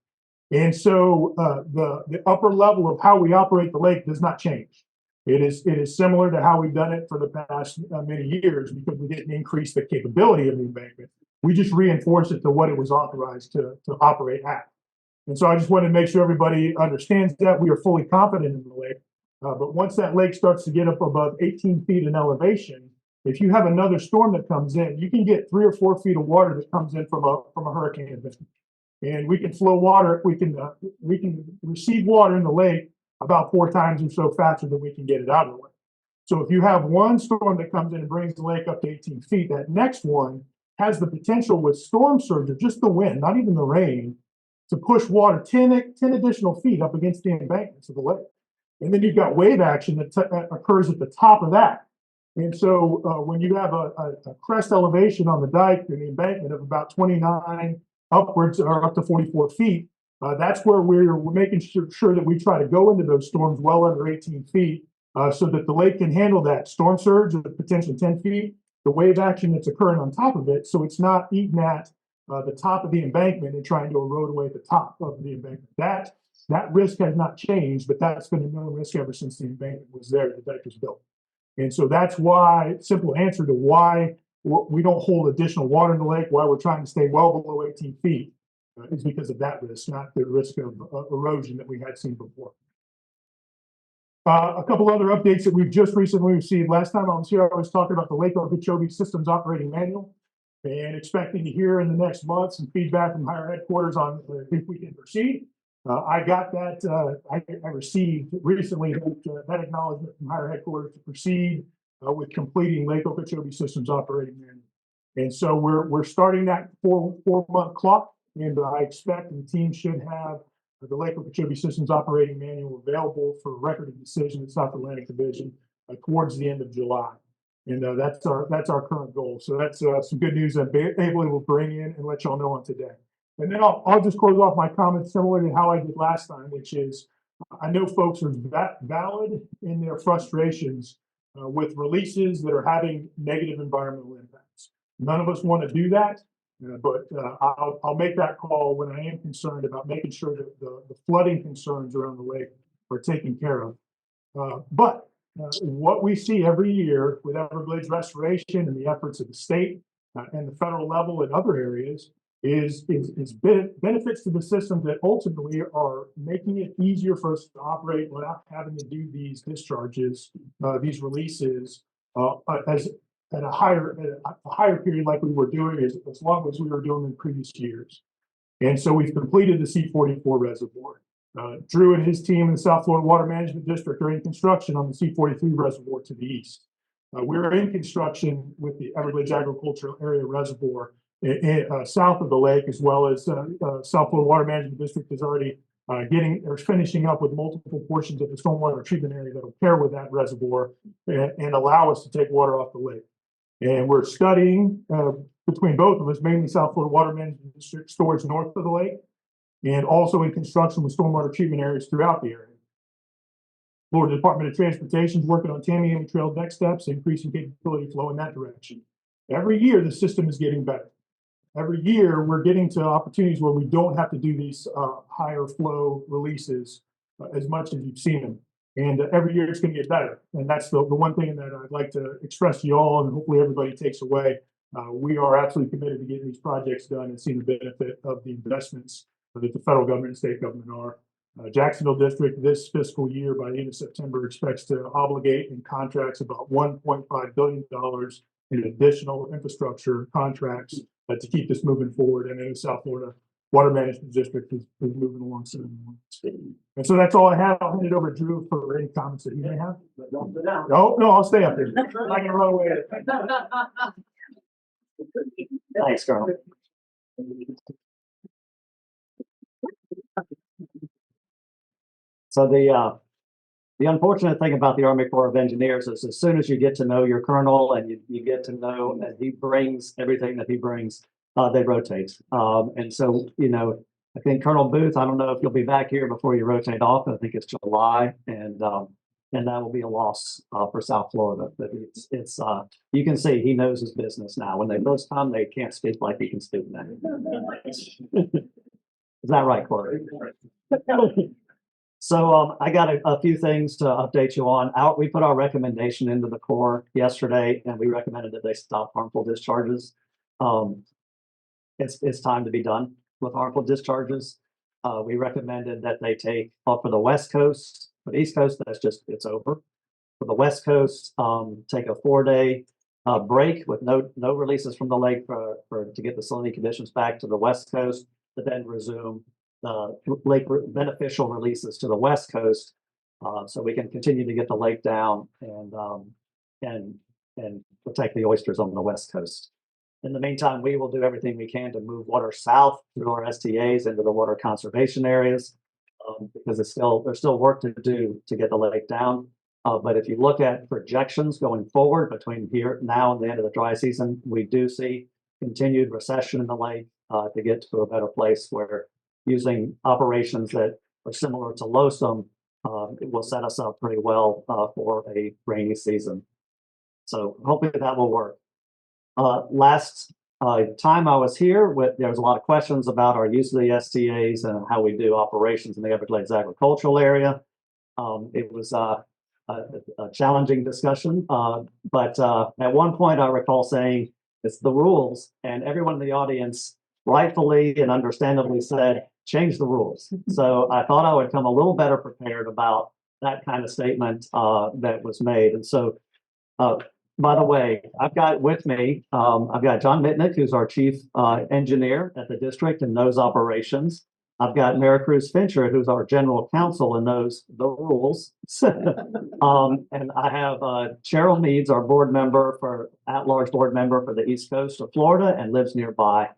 And so the upper level of how we operate the lake does not change. It is similar to how we've done it for the past many years, because we didn't increase the capability of the embankment. We just reinforced it to what it was authorized to operate at. And so I just wanted to make sure everybody understands that we are fully confident in the lake. But once that lake starts to get up above 18 feet in elevation, if you have another storm that comes in, you can get 3 or 4 feet of water that comes in from a hurricane event. And we can flow water, we can receive water in the lake about 4 times or so faster than we can get it out of the lake. So if you have one storm that comes in and brings the lake up to 18 feet, that next one has the potential with storm surge, or just the wind, not even the rain, to push water 10 additional feet up against the embankments of the lake. And then you've got wave action that occurs at the top of that. And so when you have a crest elevation on the dike and the embankment of about 29 upwards or up to 44 feet, that's where we're making sure that we try to go into those storms well under 18 feet so that the lake can handle that storm surge of potentially 10 feet, the wave action that's occurring on top of it, so it's not eating at the top of the embankment and trying to erode away the top of the embankment. That risk has not changed, but that's been a known risk ever since the embankment was there, the dike was built. And so that's why, simple answer to why we don't hold additional water in the lake, why we're trying to stay well below 18 feet, is because of that risk, not the risk of erosion that we had seen before. A couple other updates that we've just recently received. Last time I was here, I was talking about the Lake Okeechobee Systems Operating Manual and expecting to hear in the next month some feedback from higher headquarters on if we can proceed. I got that, I received recently that acknowledgement from higher headquarters to proceed with completing Lake Okeechobee Systems Operating Manual. And so we're starting that four-month clock, and I expect the team should have the Lake Okeechobee Systems Operating Manual available for record of decision at South Atlantic Division towards the end of July. And that's our current goal. So that's some good news that Ably will bring in and let y'all know on today. And then I'll just close off my comments similar to how I did last time, which is I know folks are valid in their frustrations with releases that are having negative environmental impacts. None of us want to do that, but I'll make that call when I am concerned about making sure that the flooding concerns around the lake are taken care of. But what we see every year with Everglades restoration and the efforts of the state and the federal level and other areas is benefits to the system that ultimately are making it easier for us to operate without having to do these discharges, these releases as at a higher period like we were doing as long as we were doing in previous years. And so we've completed the C-44 reservoir. Drew and his team in the South Florida Water Management District are in construction on the C-43 reservoir to the east. We're in construction with the Everglades Agricultural Area Reservoir south of the lake, as well as South Florida Water Management District is already finishing up with multiple portions of the stormwater treatment area that will pair with that reservoir and allow us to take water off the lake. And we're studying, between both of us, mainly South Florida Water Management District storage north of the lake, and also in construction with stormwater treatment areas throughout the area. Florida Department of Transportation is working on Tamiami Trail deck steps, increasing capability flow in that direction. Every year, the system is getting better. Every year, we're getting to opportunities where we don't have to do these higher flow releases as much as you've seen them. And every year, it's going to get better. And that's the one thing that I'd like to express to you all, and hopefully everybody takes away. We are absolutely committed to getting these projects done and seeing the benefit of the investments that the federal government and state government are. Jacksonville District this fiscal year, by the end of September, expects to obligate in contracts about $1.5 billion in additional infrastructure contracts to keep this moving forward. And then the South Florida Water Management District is moving along. And so that's all I have. I'll hand it over to Drew for any comments that you may have. No, I'll stay up there. I'm not gonna run away. Thanks, Colonel. So the unfortunate thing about the Army Corps of Engineers is as soon as you get to know your colonel and you get to know that he brings everything that he brings, they rotate. And so, you know, I think Colonel Booth, I don't know if you'll be back here before you rotate off. I think it's July, and that will be a loss for South Florida. But it's you can see he knows his business now. When they first come, they can't speak like he can speak now. Is that right, Corey? So I got a few things to update you on. We put our recommendation into the Corps yesterday, and we recommended that they stop harmful discharges. It's time to be done with harmful discharges. We recommended that they take for the West Coast, for the East Coast, it's over. For the West Coast, take a 4-day break with no releases from the lake to get the salinity conditions back to the West Coast, but then resume lake beneficial releases to the West Coast, so we can continue to get the lake down and protect the oysters on the West Coast. In the meantime, we will do everything we can to move water south through our STAs into the water conservation areas, because there's still work to do to get the lake down. But if you look at projections going forward between here now and the end of the dry season, we do see continued recession in the lake to get to a better place where using operations that are similar to LOSUM, it will set us up pretty well for a rainy season. So hopefully that will work. Last time I was here, there was a lot of questions about our use of the STAs and how we do operations in the Everglades agricultural area. It was a challenging discussion, but at one point I recall saying it's the rules, and everyone in the audience rightfully and understandably said, change the rules. So I thought I would come a little better prepared about that kind of statement that was made. And so, by the way, I've got with me, I've got John Mitnick, who's our chief engineer at the district and knows operations. I've got Maricruz Fincher, who's our general counsel and knows the rules. And I have Cheryl Meads, our at-large board member for the East Coast of Florida and lives nearby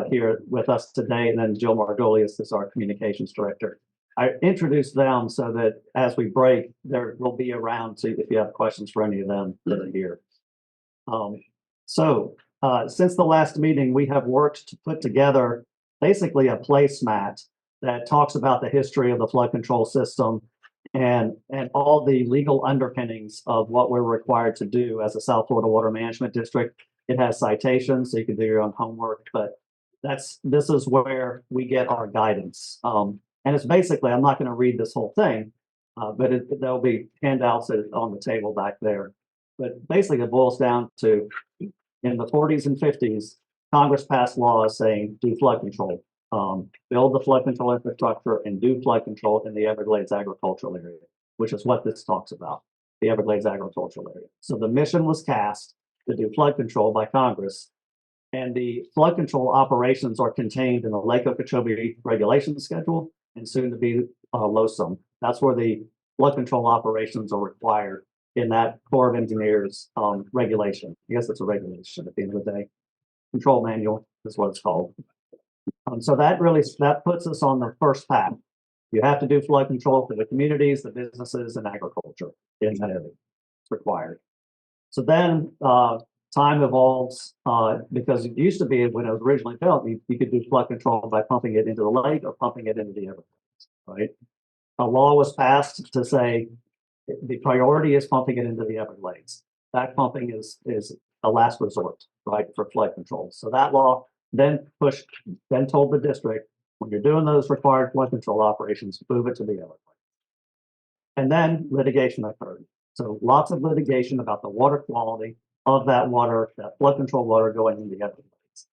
here with us today. And then Jill Margolius is our communications director. I introduced them so that as we break, there will be around to if you have questions for any of them that are here. Since the last meeting, we have worked to put together basically a placemat that talks about the history of the flood control system and all the legal underpinnings of what we're required to do as a South Florida Water Management District. It has citations, so you can do your own homework, but this is where we get our guidance. And it's basically, I'm not going to read this whole thing, but there'll be handouts on the table back there. But basically it boils down to, in the 40s and 50s, Congress passed laws saying do flood control, build the flood control infrastructure and do flood control in the Everglades agricultural area, which is what this talks about, the Everglades agricultural area. So the mission was cast to do flood control by Congress, and the flood control operations are contained in the Lake Okeechobee regulation schedule and soon to be LOSUM. That's where the flood control operations are required in that Corps of Engineers regulation. I guess it's a regulation at the end of the day. Control manual is what it's called. So that puts us on the first path. You have to do flood control for the communities, the businesses, and agriculture in that area. It's required. So then time evolves, because it used to be when it was originally built, you could do flood control by pumping it into the lake or pumping it into the Everglades, right? A law was passed to say the priority is pumping it into the Everglades. That pumping is a last resort, right, for flood control. So that law then told the district, when you're doing those required flood control operations, move it to the Everglades. And then litigation occurred. So lots of litigation about the water quality of that water, that flood control water going into the Everglades.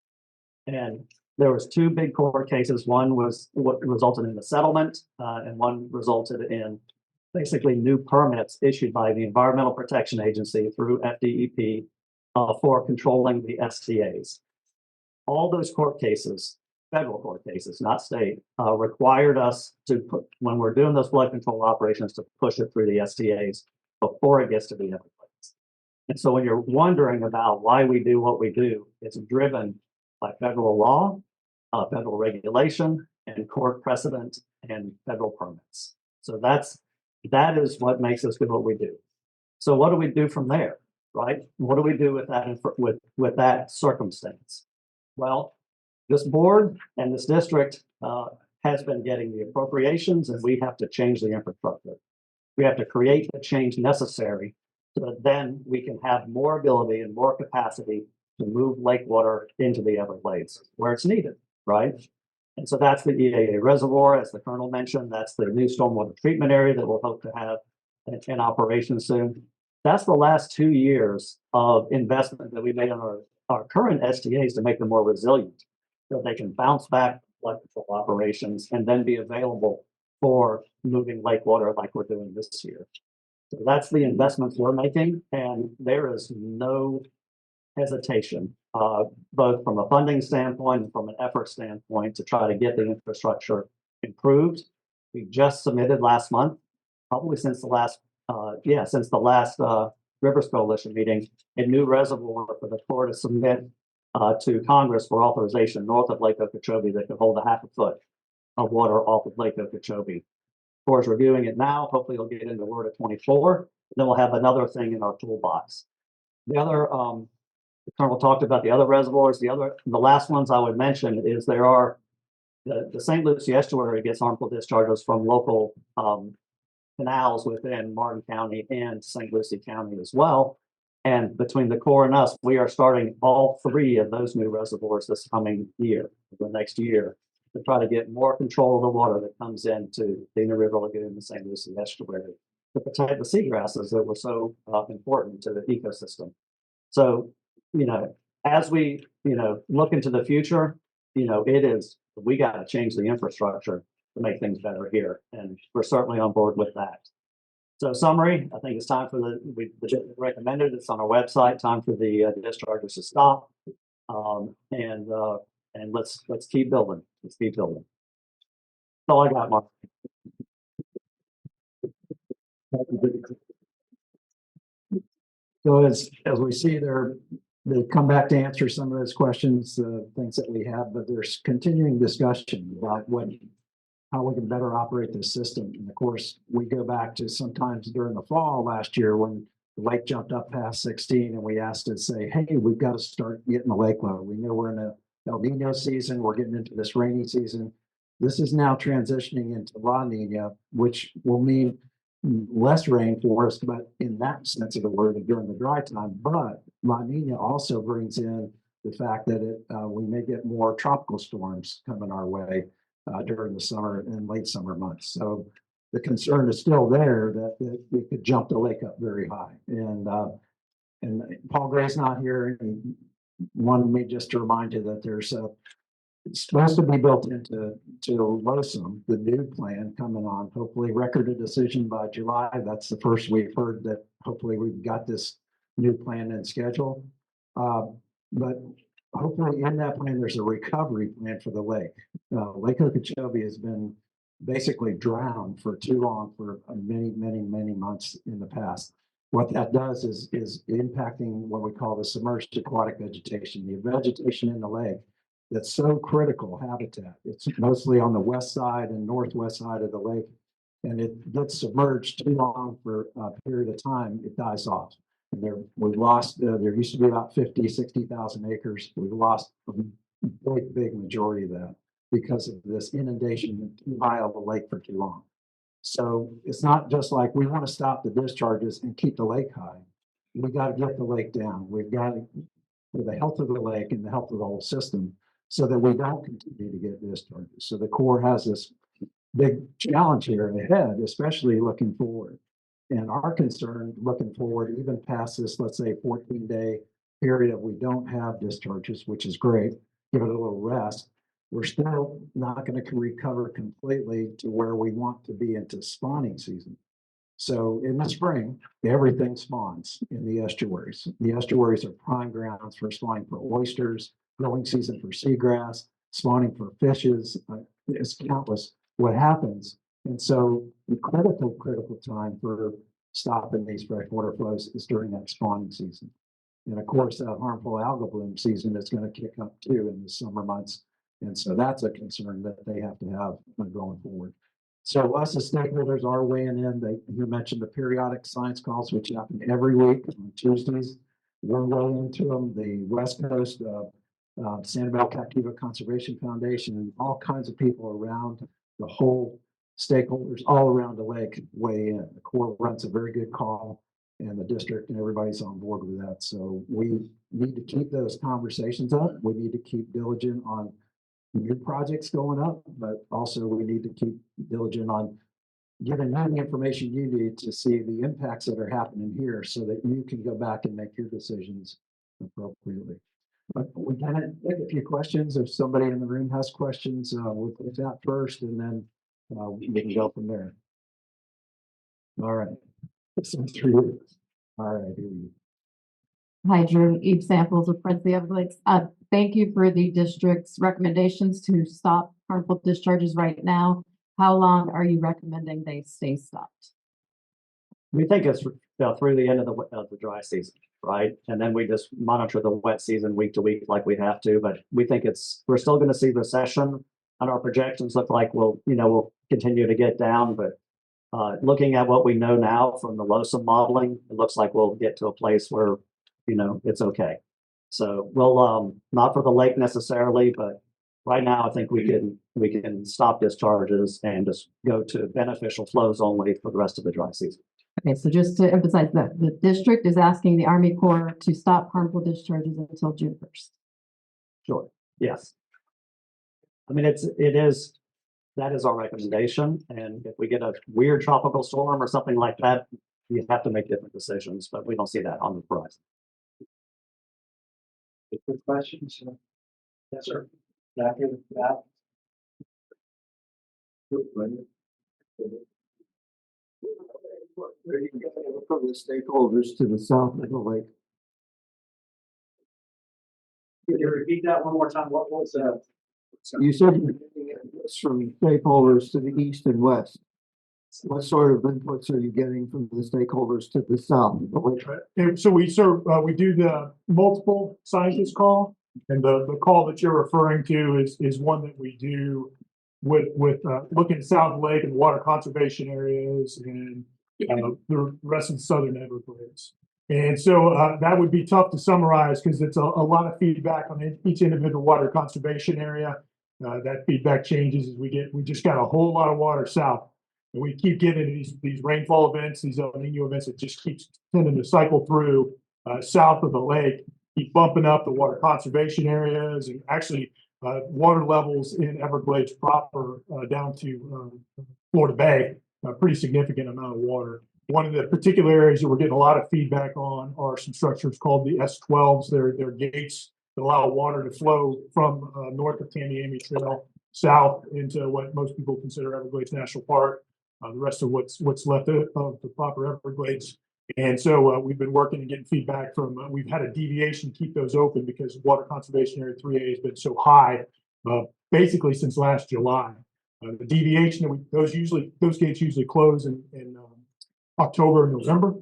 And there was two big court cases. One was what resulted in the settlement, and one resulted in basically new permits issued by the Environmental Protection Agency through FDEP for controlling the STAs. All those court cases, federal court cases, not state, required us to put, when we're doing those flood control operations, to push it through the STAs before it gets to the Everglades. And so when you're wondering about why we do what we do, it's driven by federal law, federal regulation, and court precedent and federal permits. So that is what makes us do what we do. So what do we do from there, right? What do we do with that with that circumstance? Well, this board and this district has been getting the appropriations, and we have to change the infrastructure. We have to create the change necessary so that then we can have more ability and more capacity to move lake water into the Everglades where it's needed, right? And so that's the EAA reservoir, as the Colonel mentioned. That's the new stormwater treatment area that we'll hope to have in operation soon. That's the last 2 years of investment that we made on our current STAs to make them more resilient, so they can bounce back flood control operations and then be available for moving lake water like we're doing this year. So that's the investments we're making, and there is no hesitation, both from a funding standpoint and from an effort standpoint, to try to get the infrastructure improved. We just submitted last month, probably since the last Rivers Coalition meeting, a new reservoir for the Corps to submit to Congress for authorization north of Lake Okeechobee that could hold a half a foot of water off of Lake Okeechobee. Corps is reviewing it now. Hopefully it'll get into Word of 24. Then we'll have another thing in our toolbox. The other, the Colonel talked about the other reservoirs. The last ones I would mention is there are the St. Lucie estuary gets harmful discharges from local canals within Martin County and St. Lucie County as well. And between the Corps and us, we are starting all 3 of those new reservoirs this coming year, the next year, to try to get more control of the water that comes into the Inner River Lagoon and the St. Lucie estuary to protect the seagrasses that were so important to the ecosystem. So, as we, look into the future, we got to change the infrastructure to make things better here. And we're certainly on board with that. So summary, I think it's time for the recommended, it's on our website, time for the discharges to stop. And let's keep building. Let's keep building. That's all I got, Mark. So as we see there, they've come back to answer some of those questions, things that we have, but there's continuing discussion about how we can better operate this system. And of course, we go back to sometimes during the fall last year when the lake jumped up past 16 and we asked to say, hey, we've got to start getting the lake low. We know we're in a El Nino season. We're getting into this rainy season. This is now transitioning into La Nina, which will mean less rain for us, but in that sense of the word during the dry time. But La Nina also brings in the fact that we may get more tropical storms coming our way during the summer and late summer months. So the concern is still there that it could jump the lake up very high. And Paul Gray's not here. And he wanted me just to remind you that there's it's supposed to be built into LOSUM, the new plan coming on. Hopefully, record a decision by July. That's the first we've heard that. Hopefully, we've got this new plan and schedule. But hopefully, in that plan, there's a recovery plan for the lake. Lake Okeechobee has been basically drowned for too long for many months in the past. What that does is impacting what we call the submerged aquatic vegetation, the vegetation in the lake. That's so critical habitat. It's mostly on the west side and northwest side of the lake, and it gets submerged too long for a period of time, it dies off. And we've lost, there used to be about 50, 60,000 acres. We've lost a big majority of that because of this inundation too high of the lake for too long. So it's not just like we want to stop the discharges and keep the lake high. We got to get the lake down. We've got to, for the health of the lake and the health of the whole system, so that we don't continue to get discharges. So the Corps has this big challenge here ahead, especially looking forward. And our concern looking forward, even past this, let's say 14-day period of we don't have discharges, which is great, give it a little rest. We're still not going to recover completely to where we want to be into spawning season. So in the spring, everything spawns in the estuaries. The estuaries are prime grounds for spawning for oysters, growing season for seagrass, spawning for fishes. It's countless what happens. And so the critical time for stopping these freshwater flows is during that spawning season. And of course, that harmful algal bloom season is going to kick up too in the summer months. And so that's a concern that they have to have going forward. So us as stakeholders are weighing in. You mentioned the periodic science calls, which happen every week on Tuesdays. We're weighing into them. The West Coast, Sanibel Captiva Conservation Foundation, and all kinds of people around the whole stakeholders all around the lake weigh in. The Corps runs a very good call, and the district and everybody's on board with that. So we need to keep those conversations up. We need to keep diligent on new projects going up, but also we need to keep diligent on giving you the information you need to see the impacts that are happening here so that you can go back and make your decisions appropriately. But we can take a few questions. If somebody in the room has questions, we'll take that first and then we can go from there. All right. All right, here we go. Hi, Drew, Eve Samples with Friends of the Everglades. Thank you for the district's recommendations to stop harmful discharges right now. How long are you recommending they stay stopped? We think it's through the end of the dry season, right? And then we just monitor the wet season week to week like we have to, but we think we're still going to see recession, and our projections look like we'll continue to get down, but looking at what we know now from the LOSA modeling, it looks like we'll get to a place where, it's okay. So we'll, not for the lake necessarily, but right now I think we can stop discharges and just go to beneficial flows only for the rest of the dry season. Okay, so just to emphasize that the district is asking the Army Corps to stop harmful discharges until June 1st. Sure. Yes. I mean, that is our recommendation. And if we get a weird tropical storm or something like that, you have to make different decisions, but we don't see that on the horizon. Good questions? Yes, sir. Back in that. From the stakeholders to the south of the lake. Could you repeat that one more time? What was that? You said you're getting this from stakeholders to the east and west. What sort of inputs are you getting from the stakeholders to the south? And so we do the multiple scientists call, and the call that you're referring to is one that we do with looking at South Lake and water conservation areas and the rest of the Southern Everglades. And so that would be tough to summarize because it's a lot of feedback on each individual water conservation area. That feedback changes as we just got a whole lot of water south. And we keep getting these rainfall events, these El Nino events that just keeps tending to cycle through south of the lake, keep bumping up the water conservation areas, and actually water levels in Everglades proper down to Florida Bay, a pretty significant amount of water. One of the particular areas that we're getting a lot of feedback on are some structures called the S12s. They're gates that allow water to flow from north of Tamiami Trail south into what most people consider Everglades National Park. The rest of what's left of the proper Everglades. And so we've been working and getting feedback from, we've had a deviation to keep those open because water conservation area 3A has been so high, basically since last July. The deviation, those gates usually close in October and November.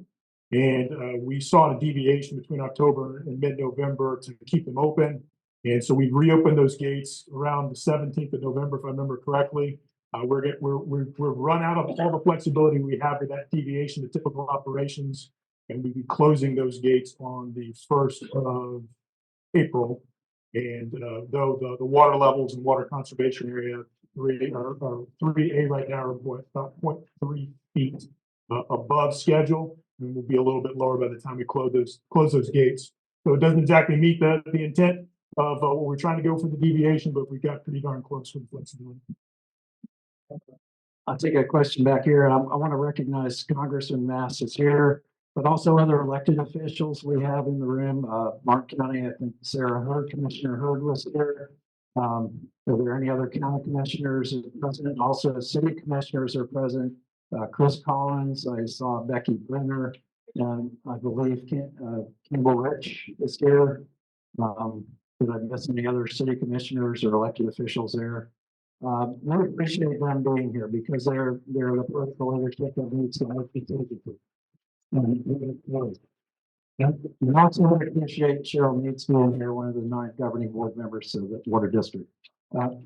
And we saw a deviation between October and mid-November to keep them open. And so we've reopened those gates around the 17th of November, if I remember correctly. We're run out of all the flexibility we have for that deviation to typical operations. And we'll be closing those gates on the 1st of April. And though the water levels in water conservation area are 3A right now are about 0.3 feet above schedule, and we'll be a little bit lower by the time we close those gates. So it doesn't exactly meet the intent of what we're trying to go for the deviation, but we got pretty darn close for the flexibility. I'll take a question back here. I want to recognize Congressman Mass is here, but also other elected officials we have in the room. Mark County, I think Sarah Hurd, Commissioner Hurd was here. Are there any other county commissioners present? Also, city commissioners are present. Chris Collins, I saw Becky Brenner, and I believe Kimball Rich is here. Did I miss any other city commissioners or elected officials there? We appreciate them being here because they're the political leadership that needs to make decisions. And also want to appreciate Cheryl Meeks being here, one of the 9 governing board members of the water district. Okay,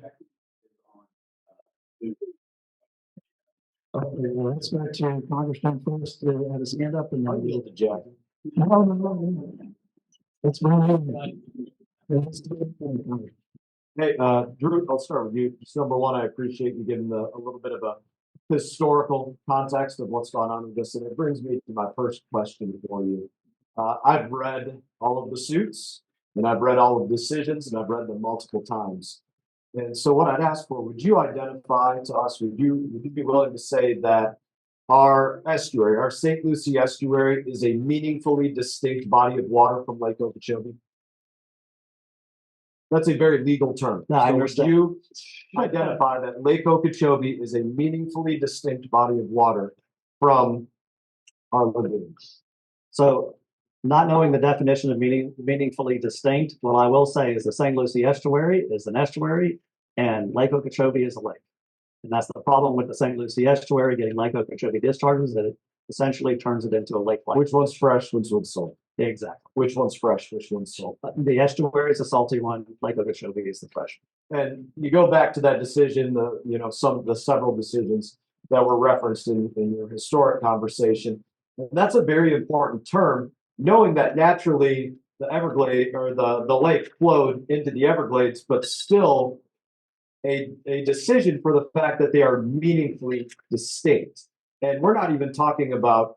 well, let's go to Congressman first, had his hand up and then we'll to Jack. No. Let's bring him in. Hey, Drew, I'll start with you. Just number one, I appreciate you giving a little bit of a historical context of what's gone on with this. And it brings me to my first question for you. I've read all of the suits and I've read all of the decisions and I've read them multiple times. And so what I'd ask for, would you identify to us, would you be willing to say that our estuary, our St. Lucie estuary is a meaningfully distinct body of water from Lake Okeechobee? That's a very legal term. No, I So would understand. you identify that Lake Okeechobee is a meaningfully distinct body of water from our lagoons? So, not knowing the definition of meaningfully distinct, what I will say is the St. Lucie estuary is an estuary and Lake Okeechobee is a lake. And that's the problem with the St. Lucie estuary getting Lake Okeechobee discharges, that it essentially turns it into a lake. Which one's fresh, which one's salt? Exactly. Which one's fresh, which one's salt? The estuary is the salty one, Lake Okeechobee is the fresh. And you go back to that decision, some of the several decisions that were referenced in your historic conversation. And that's a very important term, knowing that naturally the Everglades or the lake flowed into the Everglades, but still a decision for the fact that they are meaningfully distinct. And we're not even talking about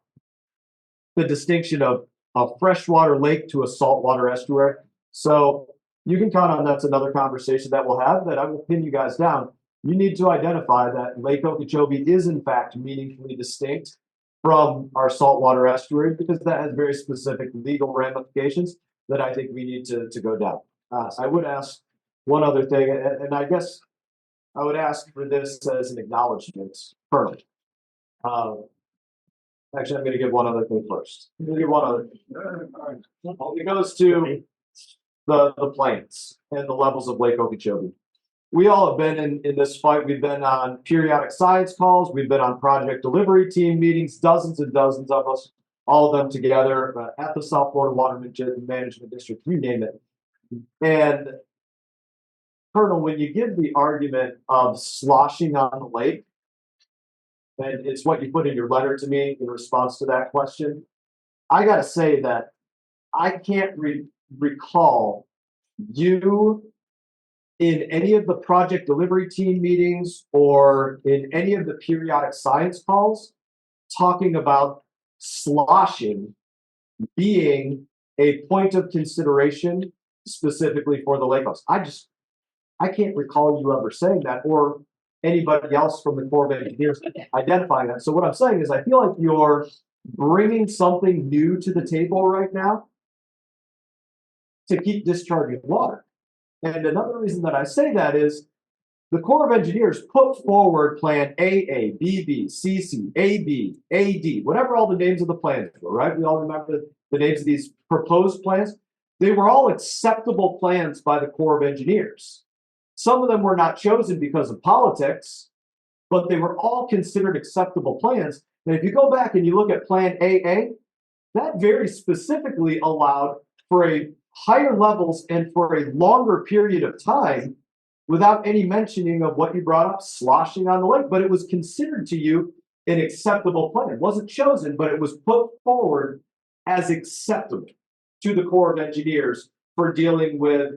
the distinction of a freshwater lake to a saltwater estuary. So you can count on that's another conversation that we'll have, that I will pin you guys down. You need to identify that Lake Okeechobee is in fact meaningfully distinct from our saltwater estuary, because that has very specific legal ramifications that I think we need to go down. I would ask one other thing, and I guess I would ask for this as an acknowledgement, Colonel. Actually, I'm going to give one other thing first. I'm going to give one other thing. It goes to the plains and the levels of Lake Okeechobee. We all have been in this fight. We've been on periodic science calls. We've been on project delivery team meetings, dozens and dozens of us, all of them together at the South Florida Water Management District, you name it. And Colonel, when you give the argument of sloshing on the lake, and it's what you put in your letter to me in response to that question, I got to say that I can't recall you in any of the project delivery team meetings or in any of the periodic science calls talking about sloshing being a point of consideration specifically for the lake house. I can't recall you ever saying that, or anybody else from the Corps of Engineers identifying that. So what I'm saying is I feel like you're bringing something new to the table right now to keep discharging water. And another reason that I say that is the Corps of Engineers put forward plan AA, BB, CC, AB, AD, whatever all the names of the plans were, right? We all remember the names of these proposed plans. They were all acceptable plans by the Corps of Engineers. Some of them were not chosen because of politics, but they were all considered acceptable plans. And if you go back and you look at plan AA, that very specifically allowed for a higher levels and for a longer period of time without any mentioning of what you brought up, sloshing on the lake, but it was considered to you an acceptable plan. It wasn't chosen, but it was put forward as acceptable to the Corps of Engineers for dealing with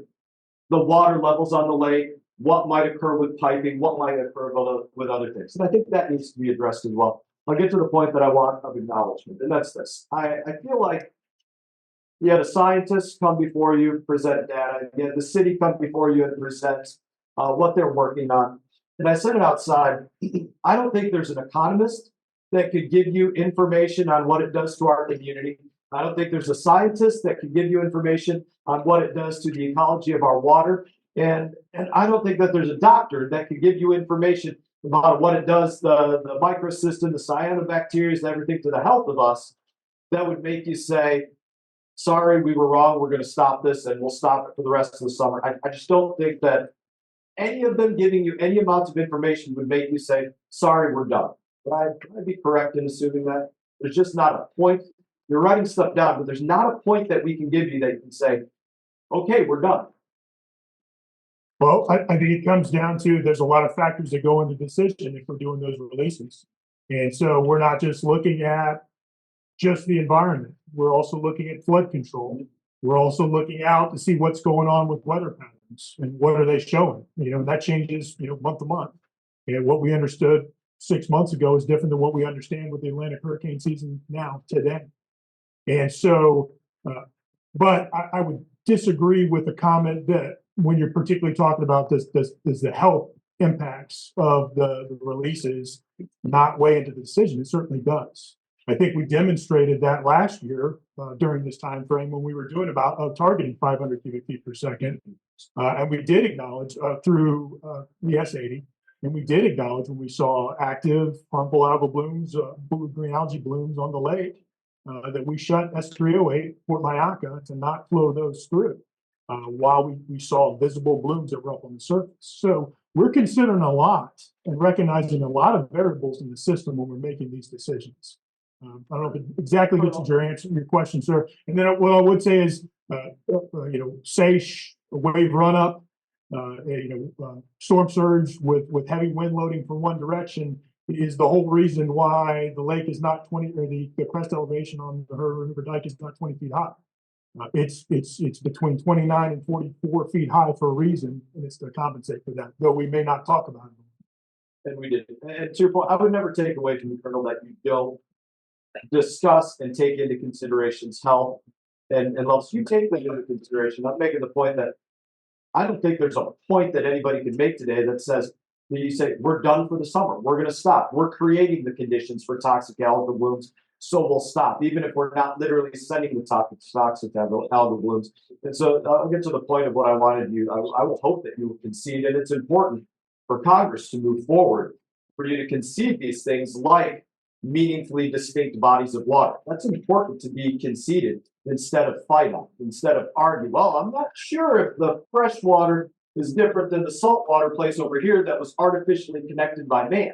the water levels on the lake, what might occur with piping, what might occur with other things. And I think that needs to be addressed as well. I'll get to the point that I want of acknowledgement, and that's this. I feel like you had a scientist come before you, present data. You had the city come before you and present what they're working on. And I said it outside. I don't think there's an economist that could give you information on what it does to our community. I don't think there's a scientist that could give you information on what it does to the ecology of our water. And I don't think that there's a doctor that could give you information about what it does, the microsystem, the cyanobacteria, and everything to the health of us, that would make you say, sorry, we were wrong, we're going to stop this, and we'll stop it for the rest of the summer. I just don't think that any of them giving you any amount of information would make you say, sorry, we're done. But I'd be correct in assuming that there's just not a point. You're writing stuff down, but there's not a point that we can give you that you can say, okay, we're done. Well, I think it comes down to, there's a lot of factors that go into the decision if we're doing those releases. And so we're not just looking at just the environment. We're also looking at flood control. We're also looking out to see what's going on with weather patterns and what are they showing. That changes, month to month. And what we understood 6 months ago is different than what we understand with the Atlantic hurricane season now today. And so, but I would disagree with the comment that when you're particularly talking about this, does the health impacts of the releases not weigh into the decision? It certainly does. I think we demonstrated that last year during this time frame when we were doing about targeting 500 cubic feet per second. And we did acknowledge through the S80, and we did acknowledge when we saw active harmful algal blooms, blue-green algae blooms on the lake, that we shut S308, Fort Myakka, to not flow those through while we saw visible blooms that were up on the surface. So we're considering a lot and recognizing a lot of variables in the system when we're making these decisions. I don't know if it exactly gets your question, sir. And then what I would say is, SAISH, wave run up, storm surge with heavy wind loading from one direction is the whole reason why the lake is not 20, or the crest elevation on the Hurd River Dike is not 20 feet high. It's between 29 and 44 feet high for a reason, and it's to compensate for that, though we may not talk about it. And we did. And to your point, I would never take away from the Colonel that you don't discuss and take into considerations health and levels. You take them into consideration. I'm making the point that I don't think there's a point that anybody can make today that says, you say, we're done for the summer. We're going to stop. We're creating the conditions for toxic algal blooms, so we'll stop, even if we're not literally sending the toxic algal blooms. And so I'll get to the point of what I wanted you. I will hope that you will concede, and it's important for Congress to move forward, for you to concede these things like meaningfully distinct bodies of water. That's important to be conceded instead of fight on, instead of argue. Well, I'm not sure if the fresh water is different than the saltwater place over here that was artificially connected by man.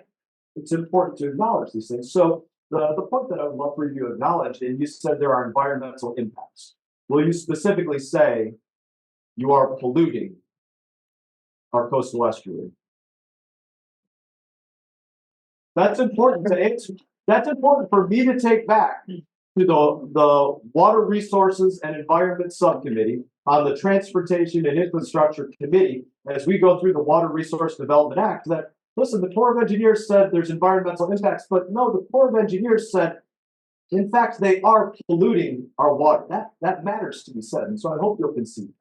It's important to acknowledge these things. So the point that I would love for you to acknowledge, and you said there are environmental impacts. Will you specifically say you are polluting our coastal estuary? That's important to answer. That's important for me to take back to the Water Resources and Environment Subcommittee on the Transportation and Infrastructure Committee as we go through the Water Resource Development Act that, listen, the Corps of Engineers said there's environmental impacts, but no, the Corps of Engineers said, in fact, they are polluting our water. That matters to be said, and so I hope you'll concede.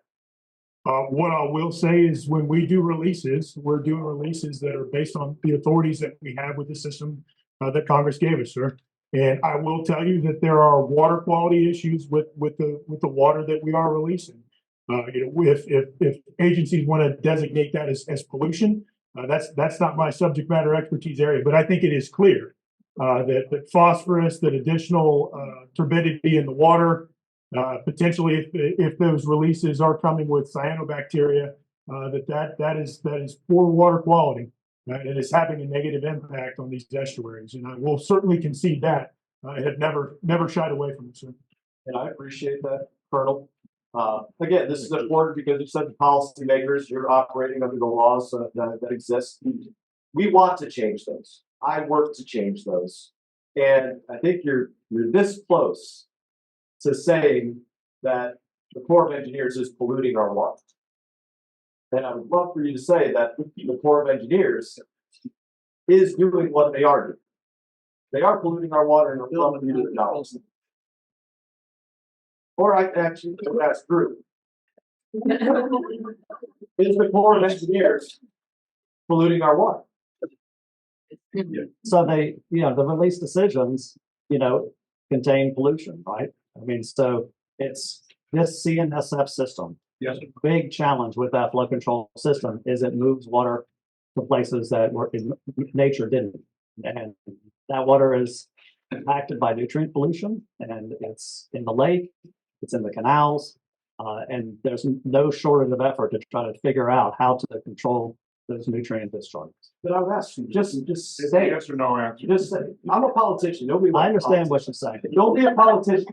What I will say is when we do releases, we're doing releases that are based on the authorities that we have with the system that Congress gave us, sir. And I will tell you that there are water quality issues with the water that we are releasing. If agencies want to designate that as pollution, that's not my subject matter expertise area. But I think it is clear that phosphorus, that additional turbidity in the water, potentially if those releases are coming with cyanobacteria, that is poor water quality. And it's having a negative impact on these estuaries, and I will certainly concede that. I have never shied away from it, sir. And I appreciate that, Colonel. Again, this is important because you said the policymakers, you're operating under the laws that exist. We want to change those. I work to change those, and I think you're this close to saying that the Corps of Engineers is polluting our water. And I would love for you to say that the Corps of Engineers is doing what they are doing. They are polluting our water and are plumbing into the dollars. Or I actually could ask Drew. Is the Corps of Engineers polluting our water? So they, the release decisions, contain pollution, right? I mean, so it's this CNSF system. Yes. Big challenge with that flow control system is it moves water to places that nature didn't. And that water is impacted by nutrient pollution, and it's in the lake, it's in the canals, and there's no shortage of effort to try to figure out how to control those nutrient discharges. But I would ask you, just say it. Yes or no answer. Just say it. I'm a politician. Nobody. I understand what you're saying. Don't be a politician.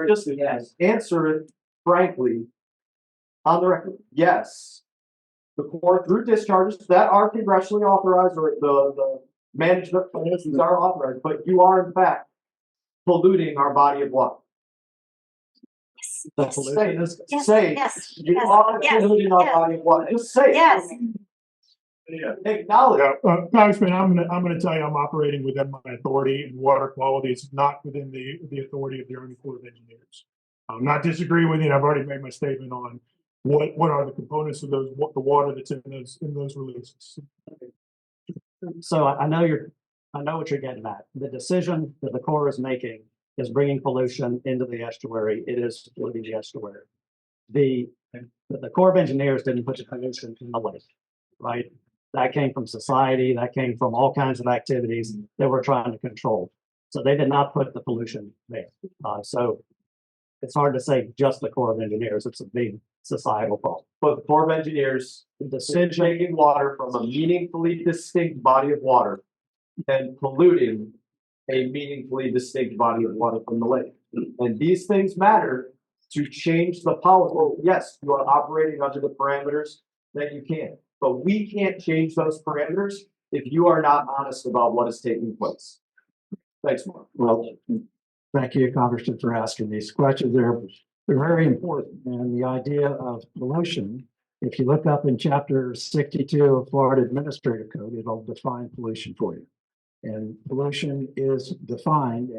Just answer it frankly on the record. Yes. The Corps through discharges that are congressionally authorized or the management plans are authorized, but you are in fact polluting our body of water. The pollution is, Say you are polluting our body of water. Just say it. Yes. Acknowledge it. Yeah, Congressman, I'm gonna tell you, I'm operating within my authority, and water quality is not within the authority of the Army Corps of Engineers. I'm not disagreeing with you, and I've already made my statement on what are the components of the water that's in those releases. so I know what you're getting at. The decision that the Corps is making is bringing pollution into the estuary. It is polluting the estuary. The Corps of Engineers didn't put the pollution in the lake, right? That came from society. That came from all kinds of activities that we're trying to control. So they did not put the pollution there. So it's hard to say just the Corps of Engineers. It's a big societal problem. But the Corps of Engineers is taking water from a meaningfully distinct body of water and polluting a meaningfully distinct body of water from the lake. And these things matter to change the policy. Yes, you are operating under the parameters that you can, but we can't change those parameters if you are not honest about what is taking place. Thanks, Mark. Well, thank you, Congressman, for asking these questions. They're very important. And the idea of pollution, if you look up in chapter 62 of Florida Administrative Code, it'll define pollution for you. And pollution is defined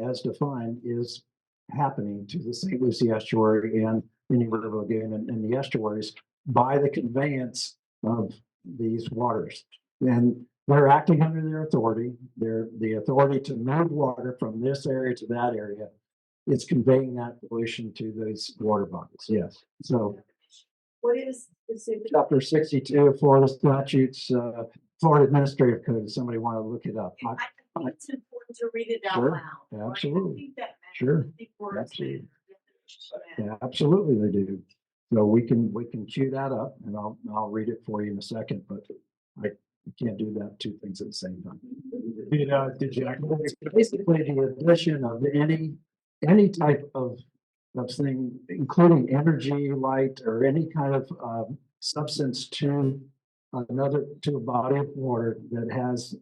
is happening to the St. Lucie estuary and Indian River Lagoon and the estuaries by the conveyance of these waters. And they're acting under their authority. They're the authority to move water from this area to that area. It's conveying that pollution to these water bodies. Yes. So What is chapter 62 of Florida statutes, Florida Administrative Code, if somebody want to look it up. I think it's important to read it out Sure, loud. right? absolutely. I think that matters. Sure, I think words absolutely. matter. Yeah, absolutely they do. So we can cue that up and I'll read it for you in a second, but I can't do that two things at the same time. Did you? Basically the addition of any type of thing, including energy, light, or any kind of substance to a body of water that has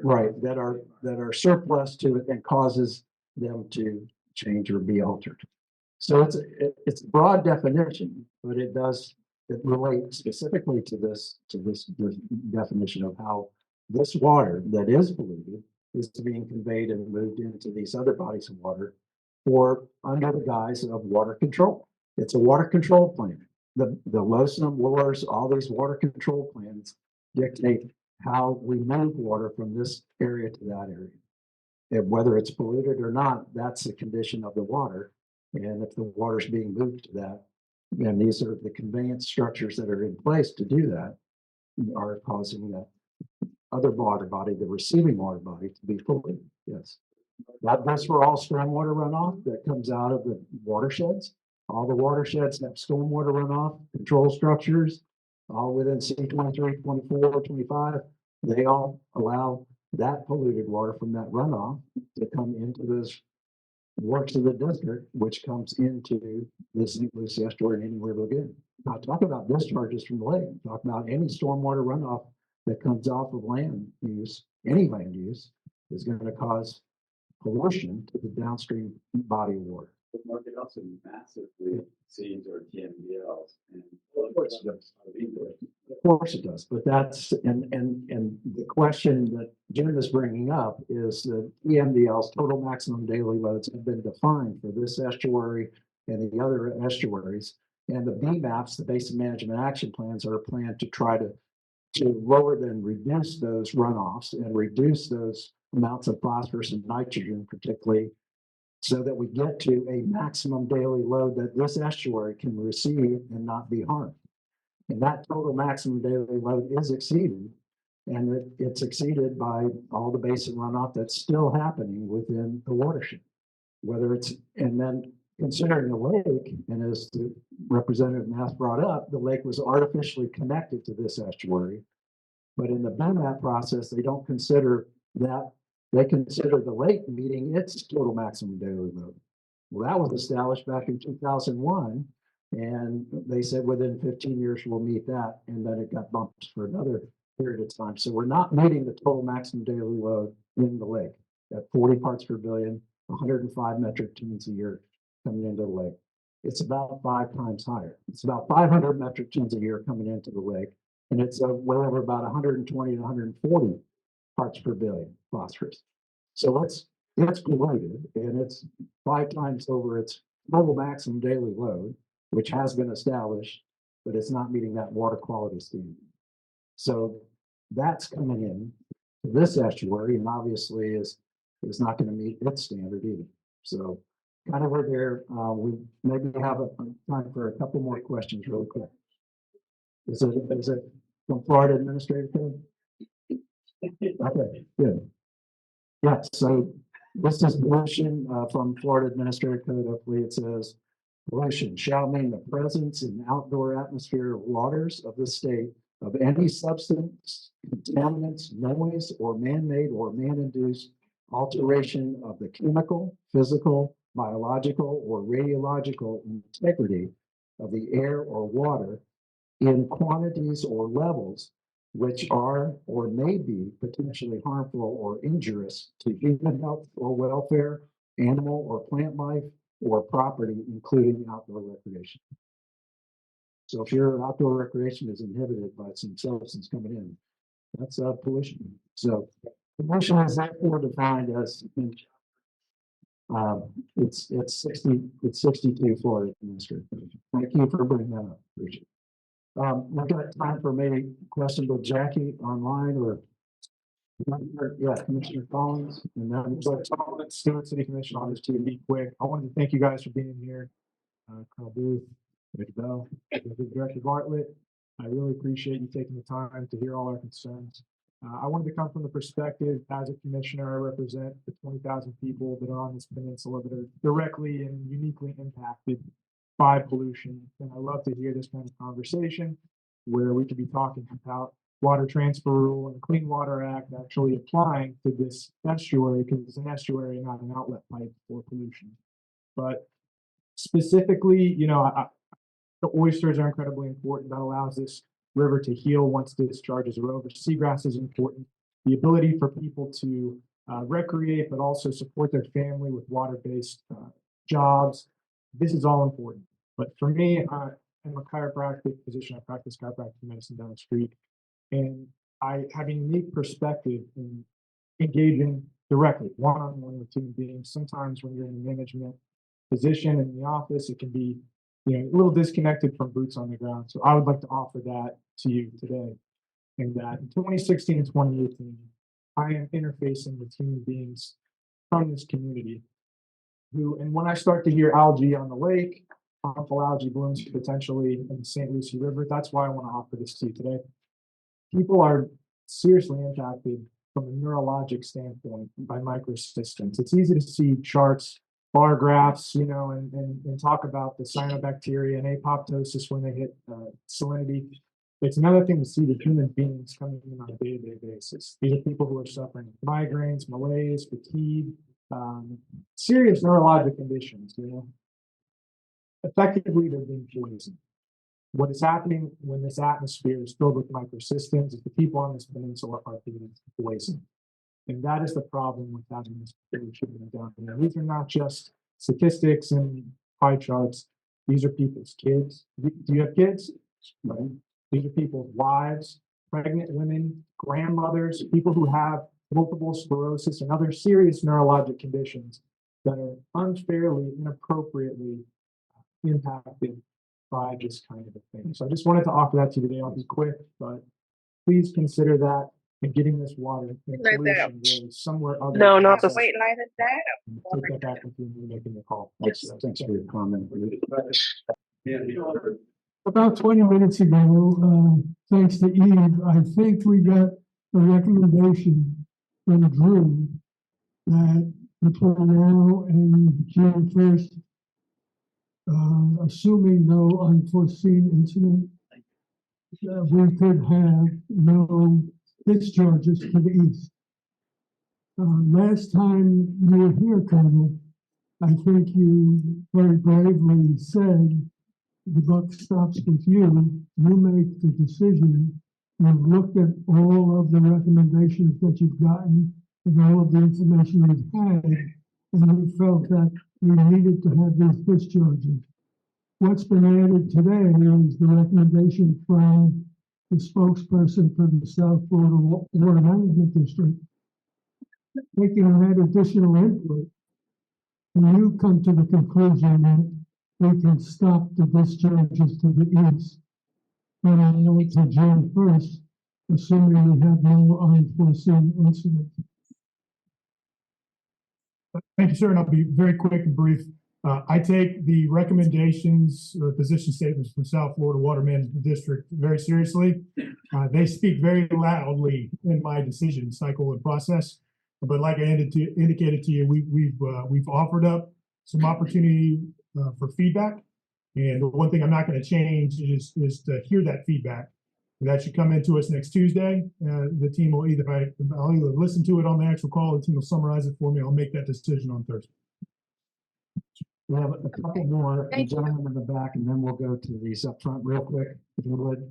right that are surplus to it and causes them to change or be altered. So it's a broad definition, but it relates specifically to this definition of how this water that is polluted is being conveyed and moved into these other bodies of water or under the guise of water control. It's a water control plan. The LOSNM, LORS, all these water control plans dictate how we move water from this area to that area. And whether it's polluted or not, that's the condition of the water. And if the water's being moved to that, then these are the conveyance structures that are in place to do that are causing that other water body, the receiving water body, to be polluted. Yes. That's for all stormwater runoff that comes out of the watersheds. All the watersheds have stormwater runoff control structures, all within C23, 24, 25. They all allow that polluted water from that runoff to come into this works of the district, which comes into the St. Lucie estuary and Indian River Lagoon. Not talking about discharges from the lake, talking about any stormwater runoff that comes off of land use, any land use, is going to cause pollution to the downstream body of water. The market also massively exceeds our TMDLs and. Of course it does, but that's, and the question that Jim is bringing up is that EMDL's total maximum daily loads have been defined for this estuary and the other estuaries. And the BMAPs, the Basin Management Action Plans, are a plan to try to lower than reduce those runoffs and reduce those amounts of phosphorus and nitrogen particularly, so that we get to a maximum daily load that this estuary can receive and not be harmed. And that total maximum daily load is exceeded, and it's exceeded by all the basin runoff that's still happening within the watershed. Whether it's, and then considering the lake, and as the Representative Math brought up, the lake was artificially connected to this estuary. But in the BMAP process, they don't consider that. They consider the lake meeting its total maximum daily load. Well, that was established back in 2001. And they said within 15 years, we'll meet that. And then it got bumped for another period of time. So we're not meeting the total maximum daily load in the lake at 40 parts per billion, 105 metric tons a year coming into the lake. It's about 5 times higher. It's about 500 metric tons a year coming into the lake. And it's well over about 120 to 140 parts per billion phosphorus. So it's polluted, and it's 5 times over its total maximum daily load, which has been established, but it's not meeting that water quality standard. So that's coming in to this estuary, and obviously is not going to meet its standard either. So kind of where there, we maybe have a time for a couple more questions really quick. Is it from Florida Administrative Code? Okay, good. Yeah, so this is pollution from Florida Administrative Code. Hopefully it says, pollution shall mean the presence in the outdoor atmosphere of waters of the state of any substance, contaminants, noise, or man-made or man-induced alteration of the chemical, physical, biological, or radiological integrity of the air or water in quantities or levels which are or may be potentially harmful or injurious to human health or welfare, animal or plant life, or property, including outdoor recreation. So if your outdoor recreation is inhibited by some substance coming in, that's pollution. So pollution is therefore defined as it's 62 Florida Administrative Code. Thank you for bringing that up. Appreciate it. We've got time for maybe questions with Jackie online or yeah, Commissioner Collins, and then Stewart City Commission, I'll just be quick. I wanted to thank you guys for being here. Colonel Booth, Rick Bell, Director Bartlett. I really appreciate you taking the time to hear all our concerns. I wanted to come from the perspective as a commissioner. I represent the 20,000 people that are on this peninsula that are directly and uniquely impacted by pollution. And I love to hear this kind of conversation where we could be talking about water transfer rule and the Clean Water Act actually applying to this estuary, because it's an estuary, not an outlet pipe for pollution. But specifically, you know, the oysters are incredibly important. That allows this river to heal once discharges are over. Seagrass is important. The ability for people to recreate, but also support their family with water-based jobs. This is all important. But for me, I'm a chiropractic physician. I practice chiropractic medicine down the street. And I have a unique perspective in engaging directly, one-on-one with human beings. Sometimes when you're in a management position in the office, it can be, you know, a little disconnected from boots on the ground. So I would like to offer that to you today. And that in 2016 and 2018, I am interfacing with human beings from this community who, and when I start to hear algae on the lake, harmful algae blooms potentially in the St. Lucie River, that's why I want to offer this to you today. People are seriously impacted from a neurologic standpoint by microsystems. It's easy to see charts, bar graphs, you know, and talk about the cyanobacteria and apoptosis when they hit salinity. It's another thing to see the human beings coming in on a day-to-day basis. These are people who are suffering with migraines, malaise, fatigue, serious neurologic conditions, you know. Effectively, they're being poisoned. What is happening when this atmosphere is filled with microsystems is the people on this peninsula are being poisoned. And that is the problem with having this pollution down there. These are not just statistics and pie charts. These are people's kids. Do you have kids? Right. These are people's wives, pregnant women, grandmothers, people who have multiple sclerosis and other serious neurologic conditions that are unfairly, inappropriately impacted by this kind of a thing. So I just wanted to offer that to you today. I'll be quick, but please consider that and getting this water and pollution really somewhere other. No, than not the this. wait light is that. Take that back with you when you're making the call. Thanks for your comment. About 20 minutes ago, thanks to Eve, I think we got a recommendation from Drew that between now and June 1st, assuming no unforeseen incident, we could have no discharges to the east. Last time you were here, Colonel, I think you very bravely said the buck stops with you. You make the decision. You've looked at all of the recommendations that you've gotten and all of the information you've had, and you felt that you needed to have these discharges. What's been added today is the recommendation from the spokesperson for the South Florida Water Management District, taking that additional input, and you come to the conclusion that we can stop the discharges to the east. And I know it's June 1st, assuming we have no unforeseen incident. Thank you, sir, and I'll be very quick and brief. I take the recommendations, or position statements from South Florida Water Management District very seriously. They speak very loudly in my decision cycle and process. But like I indicated to you, we've offered up some opportunity for feedback. And the one thing I'm not going to change is to hear that feedback. That should come into us next Tuesday. The team will I'll either listen to it on the actual call, the team will summarize it for me. I'll make that decision on Thursday. We have a couple more gentlemen in the back, and then we'll go to these up front real quick, if you would.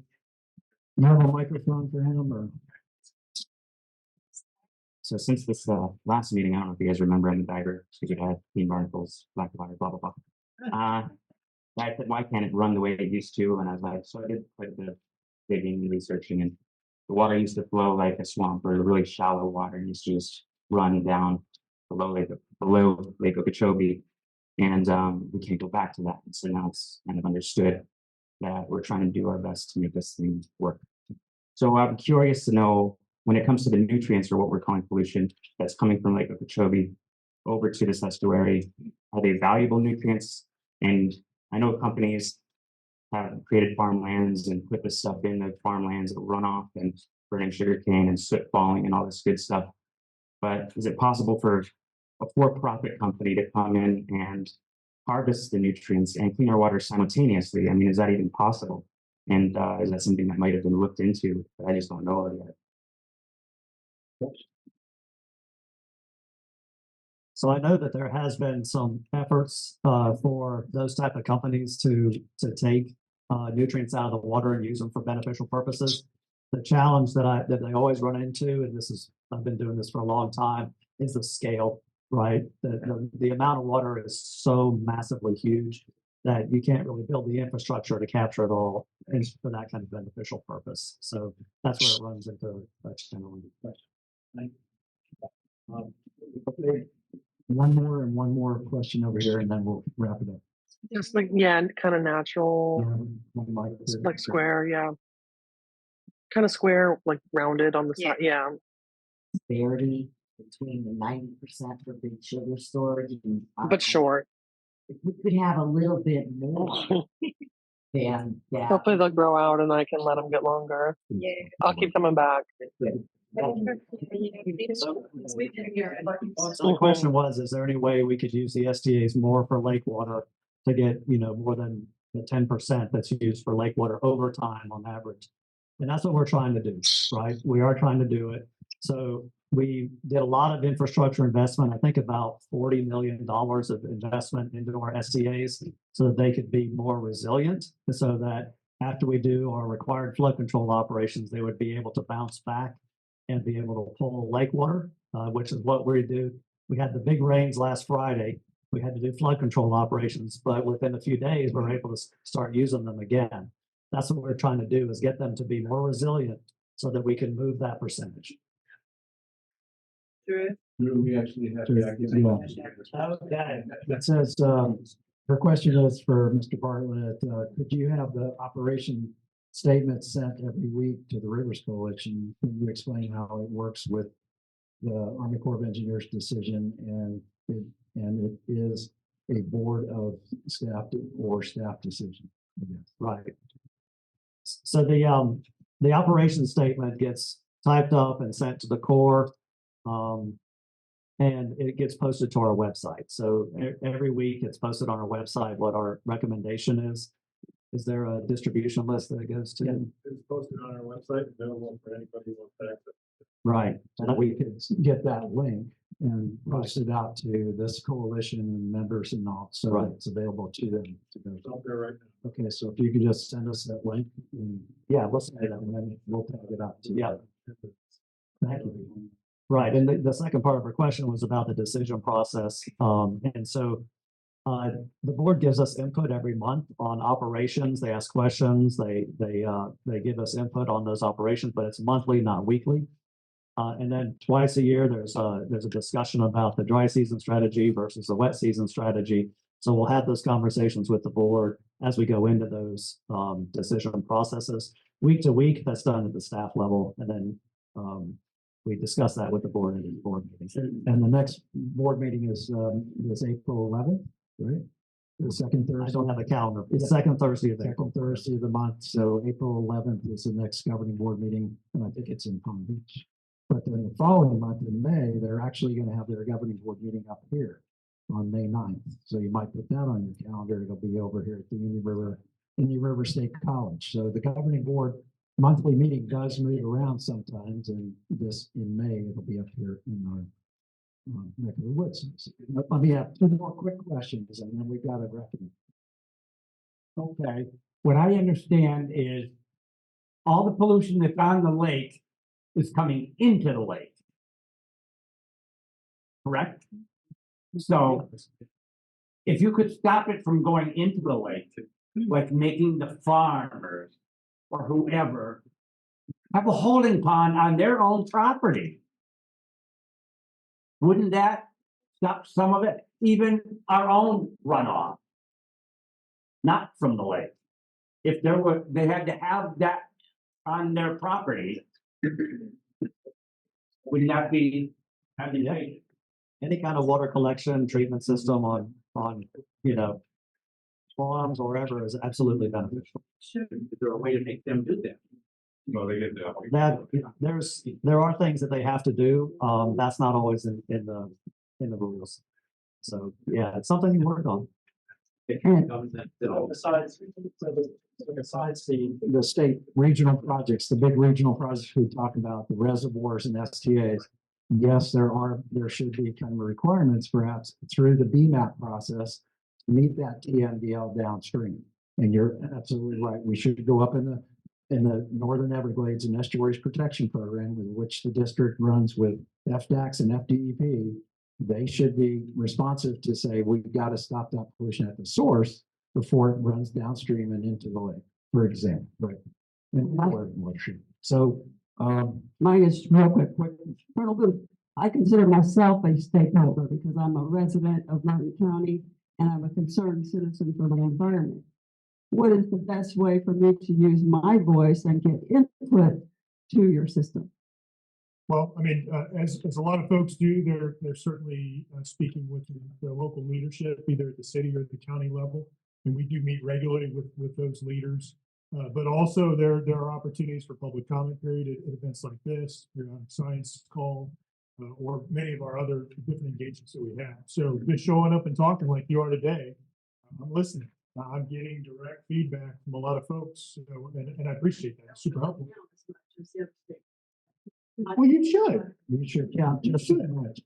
You have a microphone for him, or? So since this last meeting, I don't know if you guys remember, I'm a diver, because we had clean barnacles, black water, blah, blah, blah. I said, why can't it run the way it used to? And I was like, so I did quite a bit of digging and researching, and the water used to flow like a swamp, or really shallow water, and used to just run down below Lake Okeechobee. And we can't go back to that. And so now it's kind of understood that we're trying to do our best to make this thing work. So I'm curious to know, when it comes to the nutrients, or what we're calling pollution, that's coming from Lake Okeechobee over to this estuary, are they valuable nutrients? And I know companies have created farmlands and put this stuff in the farmlands, runoff and burning sugarcane and soot falling and all this good stuff. But is it possible for a for-profit company to come in and harvest the nutrients and clean our water simultaneously? I mean, is that even possible? And is that something that might have been looked into, but I just don't know it yet? So I know that there has been some efforts for those type of companies to take nutrients out of the water and use them for beneficial purposes. The challenge that they always run into, and I've been doing this for a long time, is the scale. Right, the amount of water is so massively huge that you can't really build the infrastructure to capture it all for that kind of beneficial purpose. So that's where it runs into that challenge. Okay. One more question over here, and then we'll wrap it up. Just like, yeah, kind of natural, like square, yeah. Kind of square, like rounded on the side, yeah. Disparity between the 90% for big sugar storage and but short. We could have a little bit more than that. Hopefully they'll grow out and I can let them get longer. Yeah, I'll keep coming back. So the question was, is there any way we could use the SDAs more for lake water to get, more than the 10% that's used for lake water over time on average? And that's what we're trying to do, right? We are trying to do it. So we did a lot of infrastructure investment, I think about $40 million of investment into our SDAs so that they could be more resilient, so that after we do our required flood control operations, they would be able to bounce back and be able to pull lake water which is what we do. We had the big rains last Friday. We had to do flood control operations, but within a few days, we're able to start using them again. That's what we're trying to do, is get them to be more resilient so that we can move that percentage. Do we actually have? Okay. It says, her question is for Mr. Bartlett, could you have the operation statement sent every week to the Rivers Coalition? Can you explain how it works with the Army Corps of Engineers decision, and it is a board of staff or staff decision? Right. So the operation statement gets typed up and sent to the Corps. And it gets posted to our website. So every week it's posted on our website what our recommendation is. Is there a distribution list that it goes to? It's posted on our website, available for anybody who wants to access. Right. And we could get that link and post it out to this coalition members and all, so Right. it's available to them to go. It's out there right now. Okay, so if you could just send us that link, Yeah, let's say that. and then we'll tag it out. to Yeah. Thank you. Right, and the second part of her question was about the decision process. And so the board gives us input every month on operations. They ask questions. They give us input on those operations, but it's monthly, not weekly. And then twice a year, there's a discussion about the dry season strategy versus the wet season strategy. So we'll have those conversations with the board as we go into those decision processes. Week to week, that's done at the staff level, and then we discuss that with the board in the board meetings. And the next board meeting is April 11th, right? The second I Thursday. don't have a calendar. It's second Thursday of April. Second Thursday of the month, so April 11th is the next governing board meeting, and I think it's in Palm Beach. But then the following month in May, they're actually gonna have their governing board meeting up here on May 9th. So you might put that on your calendar. It'll be over here at the Indian River State College. So the governing board monthly meeting does move around sometimes, and in May, it'll be up here in our neck of the woods. Let me have two more quick questions, and then we've got to recommend. Okay, what I understand is all the pollution that's on the lake is coming into the lake. Correct? So if you could stop it from going into the lake, like making the farmers or whoever have a holding pond on their own property, wouldn't that stop some of it? Even our own runoff, not from the lake. If they had to have that on their property, would not be advantageous. Any kind of water collection treatment system on farms or wherever is absolutely beneficial. Is there a way to make them do that? Well, they get that. There are things that they have to do. That's not always in the rules. So yeah, it's something you work on. Besides the state regional projects, the big regional projects we talk about, the reservoirs and STAs, yes, there should be kind of requirements perhaps through the BMAP process to meet that TMDL downstream. And you're absolutely right. We should go up in the Northern Everglades and Estuaries Protection Program, with which the district runs with FDACS and FDEP. They should be responsive to say, we've got to stop that pollution at the source before it runs downstream and into the lake, for example, right? So, mine is real quick. Colonel Booth, I consider myself a stakeholder because I'm a resident of Martin County and I'm a concerned citizen for the environment. What is the best way for me to use my voice and get input to your system? Well, I mean, as a lot of folks do, they're certainly speaking with the local leadership, either at the city or the county level. And we do meet regularly with those leaders. But also there are opportunities for public comment period at events like this, on Science Call, or many of our other different engagements that we have. So just showing up and talking like you are today, I'm listening. I'm getting direct feedback from a lot of folks, and I appreciate that. It's super helpful. Well, you should. You should count just as much.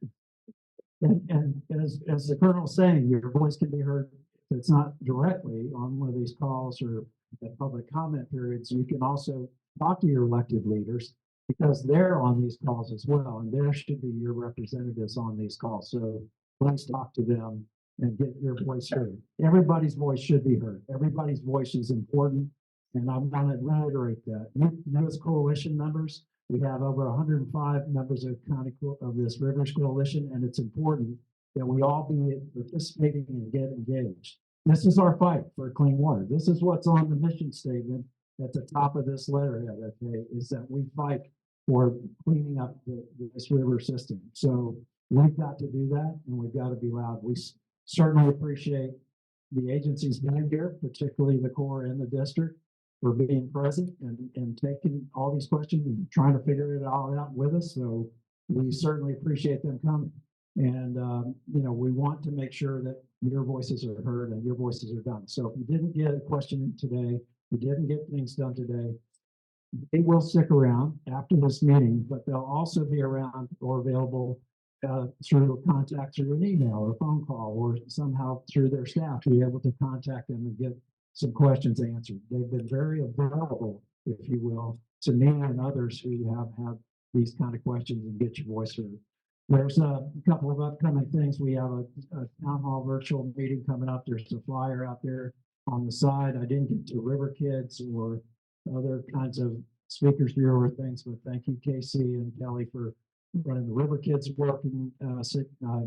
And as the colonel's saying, your voice can be heard. If it's not directly on one of these calls or at public comment periods, you can also talk to your elected leaders because they're on these calls as well, and there should be your representatives on these calls. So please talk to them and get your voice heard. Everybody's voice should be heard. Everybody's voice is important. And I want to reiterate that. U.S. Coalition members, we have over 105 members of of this Rivers Coalition, and it's important that we all be participating and get engaged. This is our fight for clean water. This is what's on the mission statement at the top of this letterhead, okay, is that we fight for cleaning up this river system. So we've got to do that, and we've got to be loud. We certainly appreciate the agencies being here, particularly the Corps and the district, for being present and taking all these questions and trying to figure it all out with us. So we certainly appreciate them coming. And, you know, we want to make sure that your voices are heard and your voices are done. So if you didn't get a question today, you didn't get things done today, they will stick around after this meeting, but they'll also be around or available through contact through an email or phone call or somehow through their staff to be able to contact them and get some questions answered. They've been very available, if you will, to me and others who have these kind of questions and get your voice heard. There's a couple of upcoming things. We have a town hall virtual meeting coming up. There's a flyer out there on the side. I didn't get to River Kids or other kinds of speakers bureau or things, but thank you, Casey and Kelly, for running the River Kids working.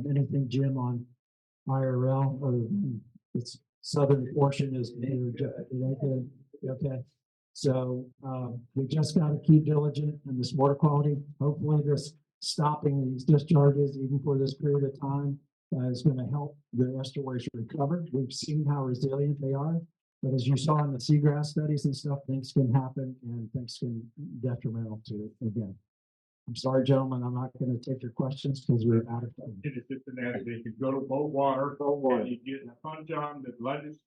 Anything, Jim, on IRL other than its southern portion is okay. So we just got to keep diligent in this water quality. Hopefully this stopping these discharges, even for this period of time, is going to help the estuaries recover. We've seen how resilient they are, but as you saw in the seagrass studies and stuff, things can happen and things can be detrimental to it again. I'm sorry, gentlemen, I'm not going to take your questions because we're out of time. It's just an ad, they could go to Boat Water, and you get a punch on the legislature